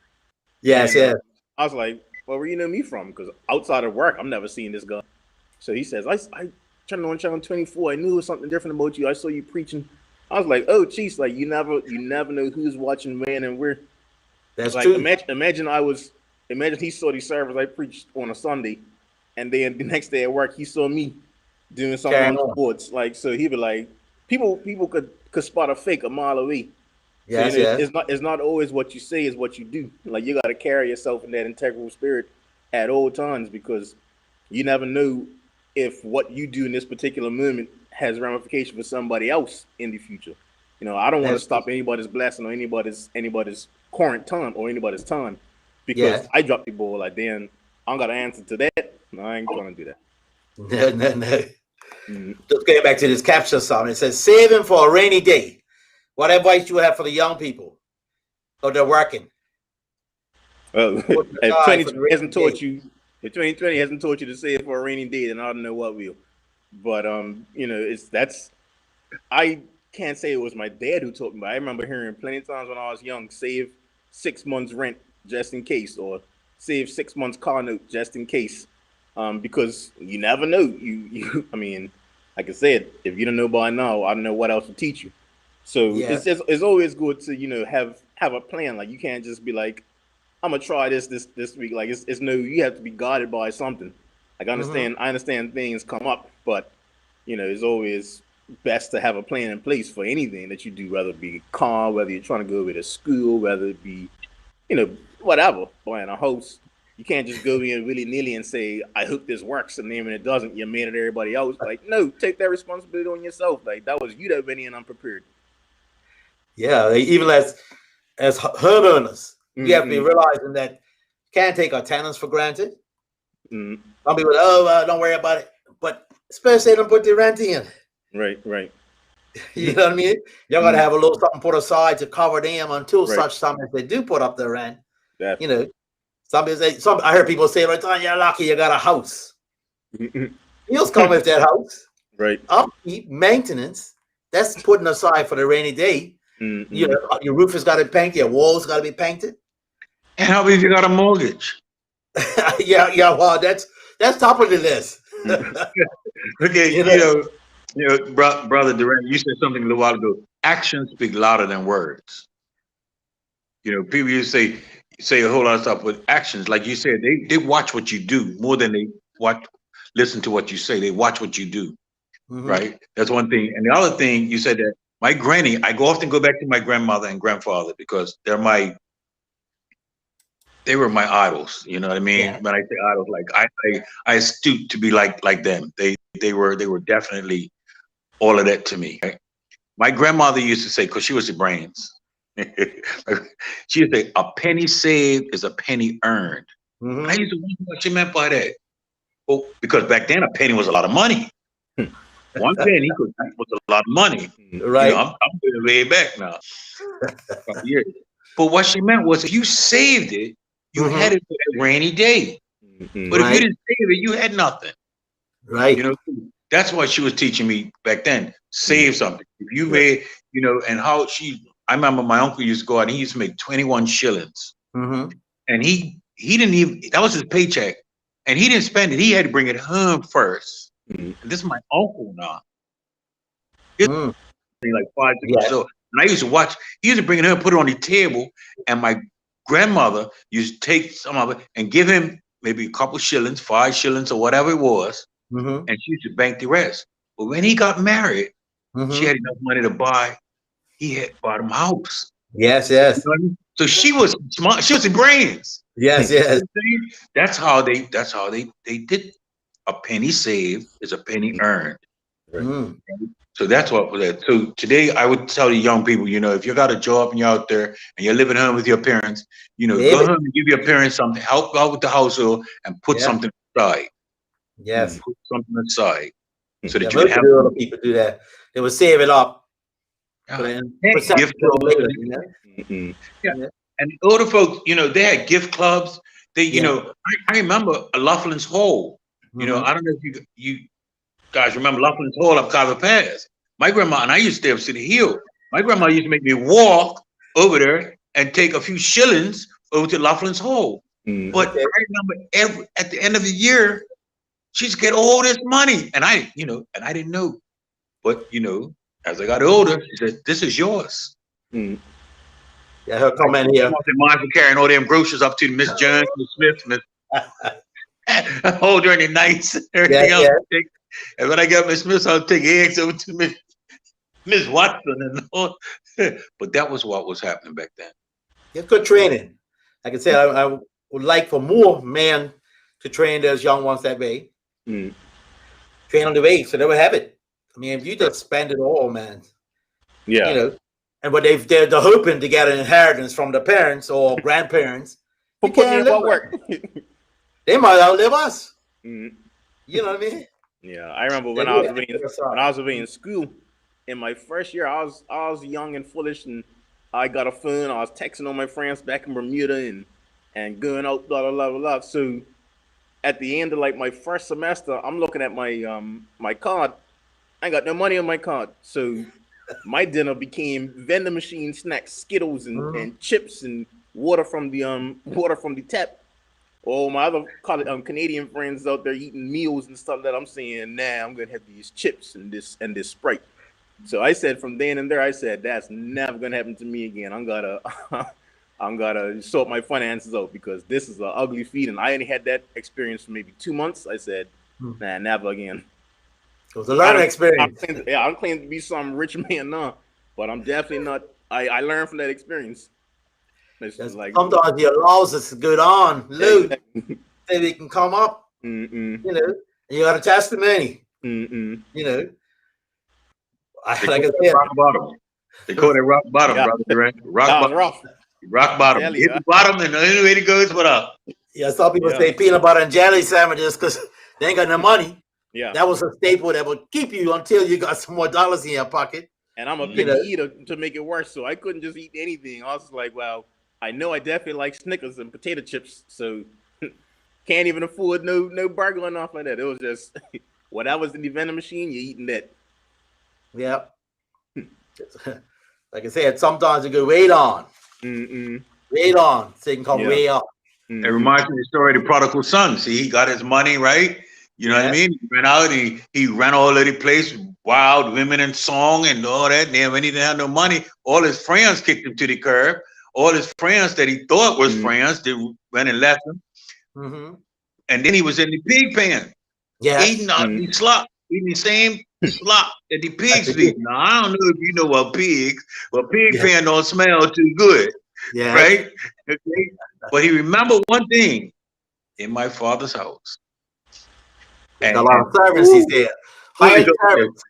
Yes, And, yes. I was like, "Well, where you know me from?" Because outside of work, I'm never seeing this guy. So he says, I turned on channel 24. I knew it was something different about you. I saw you preaching. I was like, oh, geez, like you never know who's watching when and where. That's Like true. imagine he saw these servers I preached on a Sunday, and then the next day at work he saw me doing something Carrying on on. sports. Like so he'd be like, people could spot a fake a mile away. So Yes, yes. it's not always what you say is what you do. Like you got to carry yourself in that integral spirit at all times because you never know if what you do in this particular moment has ramification for somebody else in the future. You know, I don't want to That's stop anybody's blessing or anybody's current time or anybody's time because Yes. I dropped the ball. Like then I'm gonna answer to that. No, I ain't gonna do that. No. Just getting back to this capture song. It says, saving for a rainy day. What advice you have for the young people? So they're working. Well, Put the if guy 2020 for the rainy hasn't taught day. you, if 2020 hasn't taught you to save for a rainy day, then I don't know what will. But you know, I can't say it was my dad who taught me, but I remember hearing plenty of times when I was young, save 6 months rent just in case, or save 6 months car note just in case, because you never know. I mean, like I said, if you don't know by now, I don't know what else to teach you. So Yeah. it's always good to have a plan. Like you can't just be like, I'm gonna try this week. Like it's no, you have to be guided by something. Like I understand things come up, but it's always best to have a plan in place for anything that you do, whether it be car, whether you're trying to go over to school, whether it be, whatever, buying a house. You can't just go in willy-nilly and say, I hope this works, and then when it doesn't, you're mad at everybody else. Like, no, take that responsibility on yourself. Like, that was you that went in unprepared. Yeah, even as homeowners, we have to be realizing that you can't take our tenants for granted. Mm-hmm. Some people, don't worry about it. But especially they don't put the rent in. Right. You know what I mean? You're gonna have a little something put aside to cover them until such time as they do put up the rent. Definitely. I heard people say all the time, you're lucky you got a house. Bills come with that house. Right. Upkeep, maintenance, that's putting aside for the rainy day. Mm-hmm. Your roof has got to be painted, your walls got to be painted. And how if you got a mortgage? yeah, well, that's top of the list. Okay, brother Durant, you said something a little while ago. Actions speak louder than words. People used to say a whole lot of stuff with actions. Like you said, they watch what you do more than they listen to what you say. They watch what you do, right? That's one thing. And the other thing, you said that my granny, I often go back to my grandmother and grandfather because they were my idols. You know what I mean? Yeah. When I say idols, like I astute to be like them. They were definitely all of that to me. Right? My grandmother used to say, because she was the brains, she used to say, a penny saved is a penny earned. I used to wonder what she meant by that. Well, because back then a penny was a lot of money. One penny was a lot of money. Right. I'm way back now. But what she meant was if you saved it, you had it for a rainy day. But if you didn't save it, you had nothing. Right. That's what she was teaching me back then. Save something. If you made, and how I remember my uncle used to go out and he used to make 21 shillings. And he didn't even, that was his paycheck. And he didn't spend it. He had to bring it home first. And this is my uncle now. He's like 5, 6 years old. And I used to watch, he used to bring it home, put it on the table. And my grandmother used to take some of it and give him maybe a couple shillings, 5 shillings or whatever it was. And she used to bank the rest. But when he got married, she had enough money to buy. He had bought him a house. Yes. You know what I mean? So she was smart. She was in brains. Yes. That's how they did. A penny saved is a penny earned. So that's what was that. So today I would tell the young people, if you got a job and you're out there and you're living home with your parents, go home and give your parents something, help out with the household and put something aside. Yes. Put something aside. So that you can have other people do that. They will save it up. Gift clubs, And the older folks, they had gift clubs. They, I remember Laughlin's Hole. I don't know if you guys remember Laughlin's Hall up Carver Pass. My grandma and I used to stay up City Hill. My grandma used to make me walk over there and take a few shillings over to Laughlin's Hall. But I remember at the end of the year, she'd get all this money. And I didn't know. But, as I got older, she said, this is yours. Yeah, her comment here. Mine for carrying all them groceries up to Miss Jones, Miss Smith, Miss hold during the nights, everything else. And when I got Miss Smith, I'll take eggs over to Miss Watson and all. But that was what was happening back then. It's good training. Like I said, I would like for more men to train those young ones that way. Train on the way, so they will have it. I mean, if you just spend it all, man. Yeah. And what they're hoping to get an inheritance from the parents or grandparents. For putting in what work. They might outlive us. You know what I mean? Yeah, I remember when I was in school, in my first year, I was young and foolish, and I got a phone. I was texting all my friends back in Bermuda and going out, blah blah blah blah. So at the end of my first semester, I'm looking at my card. I ain't got no money on my card, so my dinner became vending machine snacks, Skittles and chips and water from the tap. all my other Canadian friends out there eating meals and stuff that I'm saying, nah, I'm gonna have these chips and this Sprite. So I said from then and there, I said that's never gonna happen to me again. I'm gonna I'm gonna sort my finances out because this is an ugly feed, and I only had that experience for maybe 2 months. I said, nah, never again. It was a learning experience. I don't claim to be some rich man now, but I'm definitely not. I learned from that experience. It's just like sometimes he allows us to go on, loot, so we can come up. Mm-mm. You know, you got a testimony. Mm-mm. You know, like I said, rock bottom. They call it rock bottom, Yeah. brother Durant. Rock That was bottom. rough. Rock bottom. Tell you, Hit the bottom, and the only way to go is what up. Yeah, some people Yeah. say peanut butter and jelly sandwiches because they ain't got no money. Yeah. That was a staple that would keep you until you got some more dollars in your pocket. And I'm a You picky know. eater to make it worse, so I couldn't just eat anything. I was like, well, I know I definitely like Snickers and potato chips, so can't even afford no burger or nothing like that. It was just whatever's in the vending machine, you're eating that. Yeah. Like I said, sometimes you go wait on, Mm-mm. wait on, so you can come Yeah. way up. It reminds me of the story of the prodigal son. See, he got his money, right? You know what I mean? He ran out, he ran all over the place, wild women and song and all that. And then when he didn't have no money, all his friends kicked him to the curb. All his friends that he thought was friends, they went and left him. Mm-hmm. And then he was in the pig pen, Yeah. eating out the slop, eating the same slop that the pigs eat. Now, I don't know if you know what pigs, but pig pen don't smell too good, Yeah. right? Okay. But he remembered one thing, in my father's house. A lot of servants, he said. Hired servants.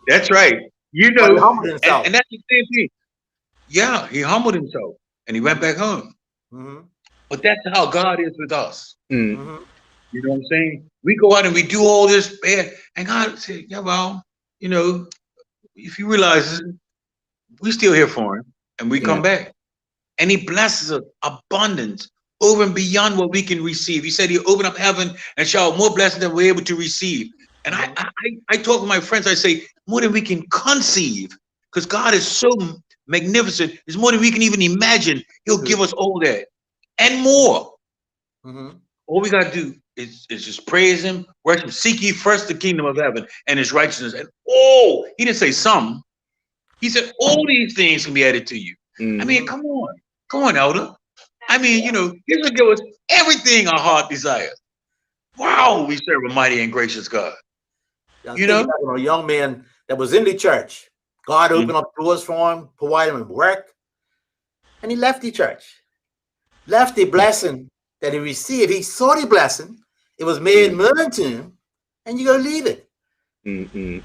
That's right. You But he know, humbled himself. and that's the same thing. Yeah, he humbled himself and he went back home. Mm-hmm. But that's how God is with us. Mm. Mm-hmm. You know what I'm saying? We go out and we do all this bad, and God said, yeah, well, you know, if you realize we still here for him, and we come back. And he blesses us abundance over and beyond what we can receive. He said he'll open up heaven and shower more blessings than we're able to receive. And I talk with my friends, I say, more than we can conceive, because God is so magnificent. It's more than we can even imagine. He'll give us all that and more. Mm-hmm. All we got to do is just praise him, worship, seek ye first the kingdom of heaven and his righteousness. And he didn't say some. He said all these things can be added to you. Mm. I mean, come on, Elder. I mean, you know, he's gonna give us everything our heart desires. Wow, we serve a mighty and gracious God. You know, a young man that was in the church. God opened up doors for him, provided him work, and he left the church. Left the blessing that he received. He saw the blessing. It was made known to him, and you're gonna leave it. Mm-mm.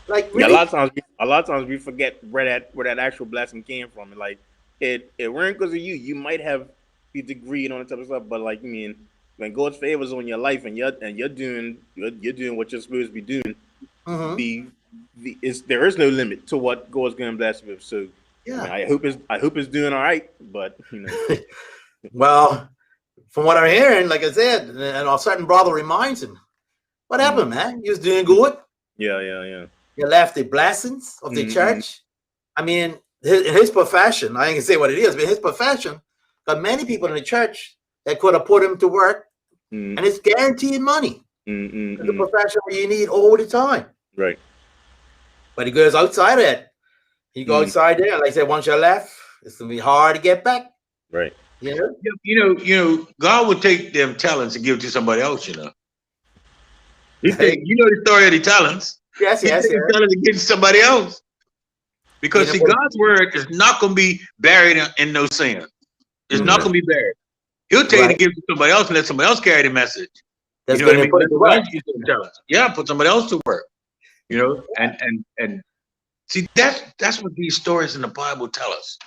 Like Yeah, really? a lot of times we forget where that actual blessing came from. And like it weren't because of you. You might have the degree and all that type of stuff, but like I mean, when God's favors on your life and you're doing what you're supposed to be doing, there is no limit to what God's gonna bless you with. So Yeah. I hope it's doing all right, but you know. Well, from what I'm hearing, like I said, and a certain brother reminds him, what happened, man? You was doing good. Yeah. You left the blessings of the church. I mean, his profession, I ain't gonna say what it is, but his profession got many people in the church that could have put him to work, and it's guaranteed money. It's a profession where you need all the time. Right. But he goes outside of it. He goes outside there. Like I said, once you're left, it's gonna be hard to get back. Right. You know? You know, God would take them talents and give it to somebody else, you know. You know the story of the talents. Yes. Talents and give it to somebody else. Because see, God's word is not going to be buried in no sand. It's not going to be buried. He'll tell you to give it to somebody else and let somebody else carry the message. That's you know going what I to mean? put it to work. Yeah, put somebody else to work. You know, and see that's what these stories in the Bible tell us.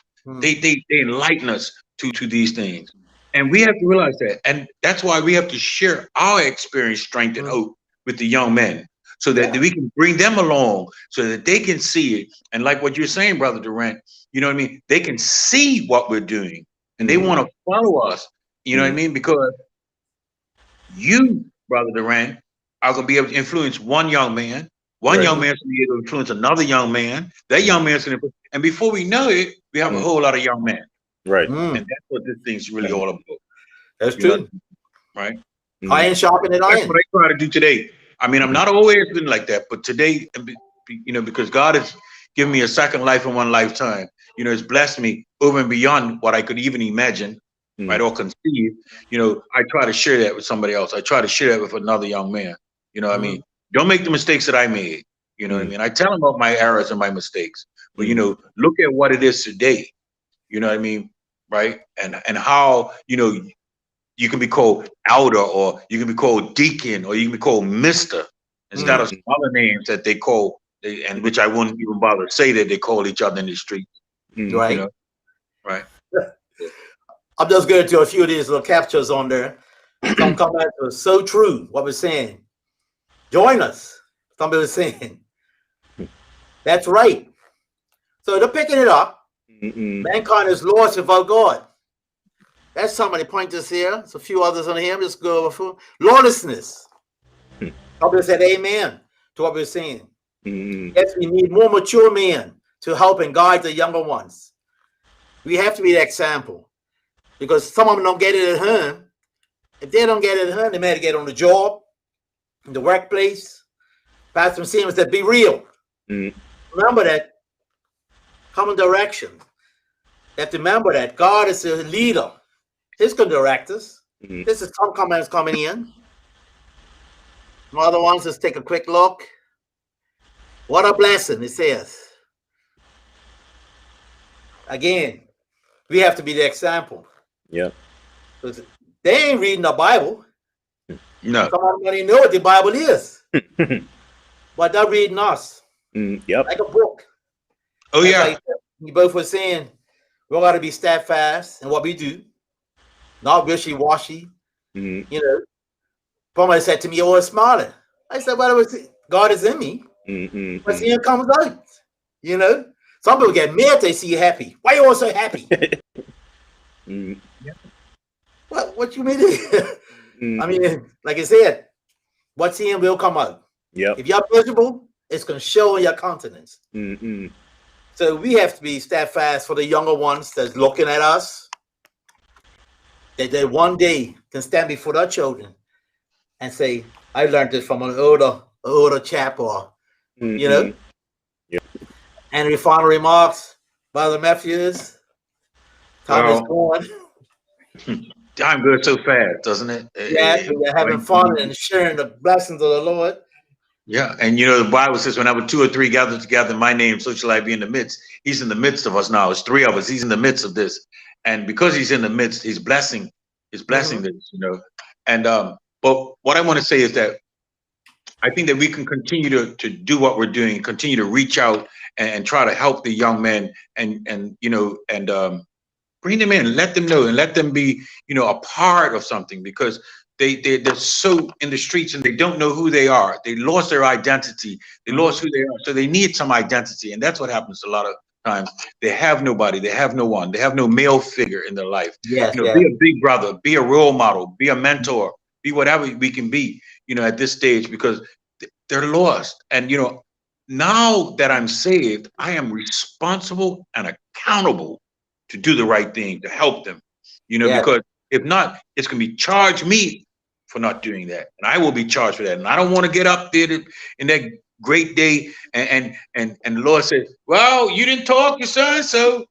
They enlighten us to these things, and we have to realize that, and that's why we have to share our experience, strength, and hope with the young men, so that we can bring them along, so that they can see it. And like what you're saying, Brother Durant, you know what I mean? They can see what we're doing, and they want to follow us. You know what I mean? Because you, Brother Durant, are going to be able to influence one young man. One young man's going to be able to influence another young man. That young man's going to, and before we know it, we have a whole lot of young men. Right. And that's what this thing's really all about. That's You know, true. right? Iron sharpened That's iron. what I try to do today. I mean, I'm not always been like that, but today, you know, because God has given me a second life in one lifetime, you know, it's blessed me over and beyond what I could even imagine, right, or conceive. You know, I try to share that with somebody else. I try to share that with another young man. You know what I mean? Don't make the mistakes that I made. You know what I mean? I tell them about my errors and my mistakes, but, you know, look at what it is today. You know what I mean? Right? And how, you know, you can be called elder, or you can be called deacon, or you can be called mister, instead of some other names that they call, and which I wouldn't even bother to say that they call each other in the street. Right. You know, right? I'm just going to a few of these little captures on there. Some comments were so true. What we're saying. Join us. Somebody was saying. That's right. So they're picking it up. Mankind is lost without God. That's somebody pointers here. There's a few others on here. Just go over lawlessness. Somebody said amen to what we're saying. Yes, we need more mature men to help and guide the younger ones. We have to be the example, because some of them don't get it at home. If they don't get it at home, they may get on the job, in the workplace. Pastor Seaman said, be real. Remember that common direction. You have to remember that God is a leader. He's going to direct us. This is some comments coming in. Some other ones, let's take a quick look. What a blessing, it says. Again, we have to be the example. Yeah. Because they ain't reading the Bible. No. Some of them don't even know what the Bible is. But they're reading us. Yep. Like a book. Oh, That's yeah. like you both were saying, we got to be steadfast in what we do. Not wishy-washy. You know, somebody said to me, "Oh, it's smiling." I said, "Well, God is in me. But seeing comes out." You know, some people get mad they see you happy. Why you all so happy? What you mean? I mean, like I said, what's in will come out. Yep. If you're miserable, it's gonna show in your countenance. So we have to be steadfast for the younger ones that's looking at us. That they one day can stand before their children and say, I learned this from an older chap, or, you know. Yep. And your final remarks, Brother Matthews? Time is going. Time goes so fast, doesn't it? Yeah, we're having fun and sharing the blessings of the Lord. Yeah, and you know, the Bible says, whenever two or three gather together in my name, so shall I be in the midst. He's in the midst of us now. It's three of us. He's in the midst of this. And because he's in the midst, he's blessing this, you know. And but what I want to say is that I think that we can continue to do what we're doing, continue to reach out and try to help the young men and you know, and bring them in, let them know, and let them be, you know, a part of something, because they're so in the streets and they don't know who they are. They lost their identity. They lost who they are. So they need some identity. And that's what happens a lot of times. They have nobody. They have no one. They have no male figure in their life. Yes, you know, be a big brother, be a role model, be a mentor, be whatever we can be, you know, at this stage, because they're lost. And, you know, now that I'm saved, I am responsible and accountable to do the right thing, to help them, you know, because if not, it's going to be charge me for not doing that. And I will be charged for that. And I don't want to get up there in that great day and the Lord says, well, you didn't talk to so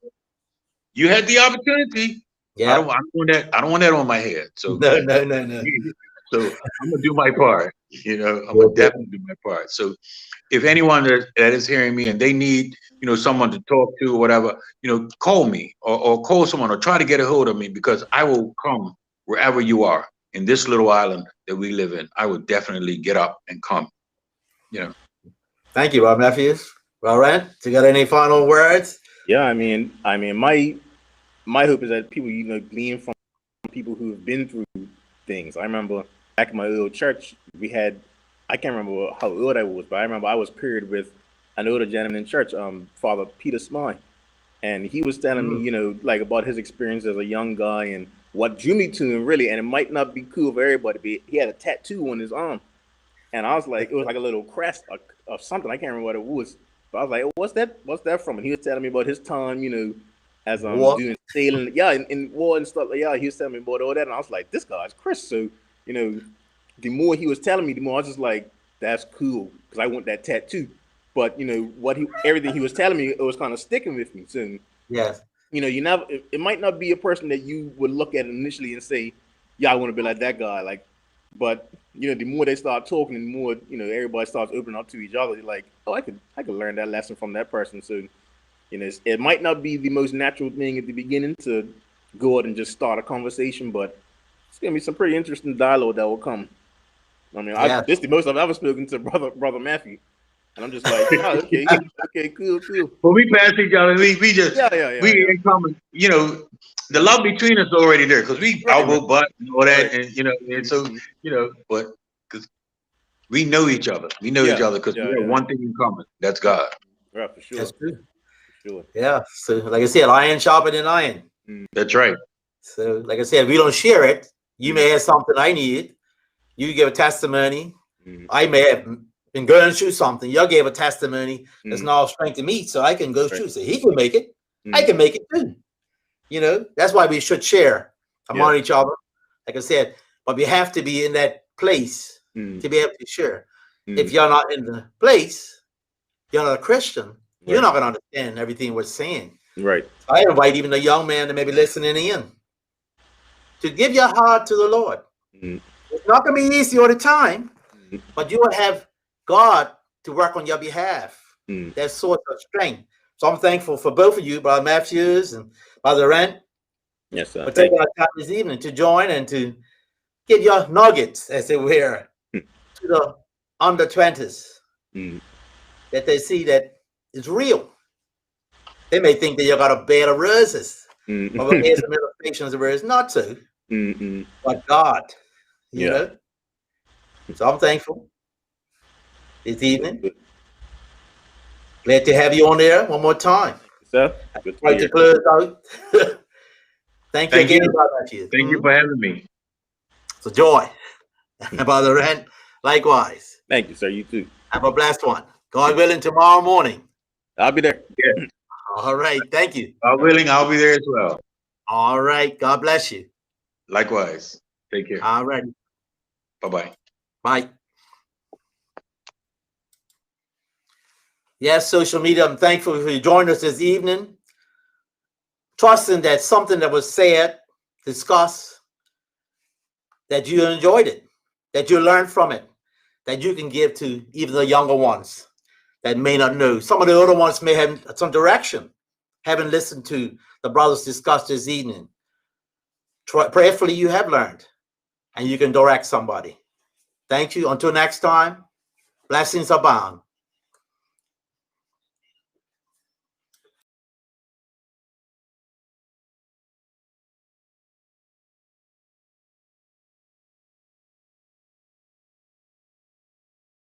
you had the opportunity. Yeah. I don't want that on my head. So no. So I'm gonna do my part, you know, I'm gonna definitely do my part. So if anyone that is hearing me and they need, you know, someone to talk to or whatever, you know, call me or call someone or try to get a hold of me, because I will come wherever you are in this little island that we live in. I will definitely get up and come, you know. Thank you, Rob Matthews. All right, you got any final words? Yeah, I mean, my hope is that people, you know, glean from people who have been through things. I remember back in my little church, we had, I can't remember how old I was, but I remember I was paired with an older gentleman in church, Father Peter Smythe, and he was telling me, you know, like about his experience as a young guy and what drew me to him, really. And it might not be cool for everybody, but he had a tattoo on his arm, and I was like, it was like a little crest of something. I can't remember what it was, but I was like, what's that from? And he was telling me about his time, you know, as I'm War. doing sailing, in war and stuff. He was telling me about all that, and I was like, this guy's Chris. So, the more he was telling me, the more I was just like, that's cool, because I want that tattoo. But everything he was telling me, it was kind of sticking with me. So, Yes. you never, it might not be a person that you would look at initially and say, yeah, I want to be like that guy. Like, but the more they start talking, the more everybody starts opening up to each other. You're like, oh, I could learn that lesson from that person. So, it might not be the most natural thing at the beginning to go out and just start a conversation, but it's gonna be some pretty interesting dialogue that will come. I mean, Yes. this is the most I've ever spoken to brother Matthew, and I'm just like, oh, okay, cool. When we pass each other, we just Yeah. in common. The love between us already there, because we elbow butt and all that, Right. and so but because we know each other, each other because we have one thing in common. That's God. Right, for sure. That's true. Sure. Yeah. So, like I said, iron sharper than iron. That's right. So, like I said, we don't share it. You may have something I need. You give a testimony. I may have been going through something. You gave a testimony. There's no strength in me, so I can go through. So he can make it. I can make it too. That's why we should share among each other. Like I said, but we have to be in that place to be able to share. If you're not in the place, you're not a Christian. You're not going to understand everything we're saying. Right. I invite even a young man that may be listening in to give your heart to the Lord. It's not going to be easy all the time, but you will have God to work on your behalf. That source of strength. So I'm thankful for both of you, Brother Matthews and Brother Rent, Yes, sir. for taking our time this evening to join and to give your nuggets, as it were, to the under 20s, that they see that it's real. They may think that you got a bed of roses, but here's some illustrations where it's not so. But God, you know. So I'm thankful this evening. Glad to have you on there one more time. Sir, Right to close out. Thank you again, Brother Matthew. Thank you for having me. It's a joy. Brother Rent, likewise. Thank you, sir. You too. Have a blessed one. God willing, tomorrow morning. I'll be there. Yeah. All right. Thank you. God willing, I'll be there as well. All right. God bless you. Likewise. Take care. All right. Bye-bye. Bye. Yes, social media, I'm thankful for you joining us this evening. Trusting that something that was said, discussed, that you enjoyed it, that you learned from it, that you can give to even the younger ones that may not know. Some of the older ones may have some direction, haven't listened to the brothers discuss this evening. Prayerfully, you have learned, and you can direct somebody. Thank you. Until next time, blessings abound.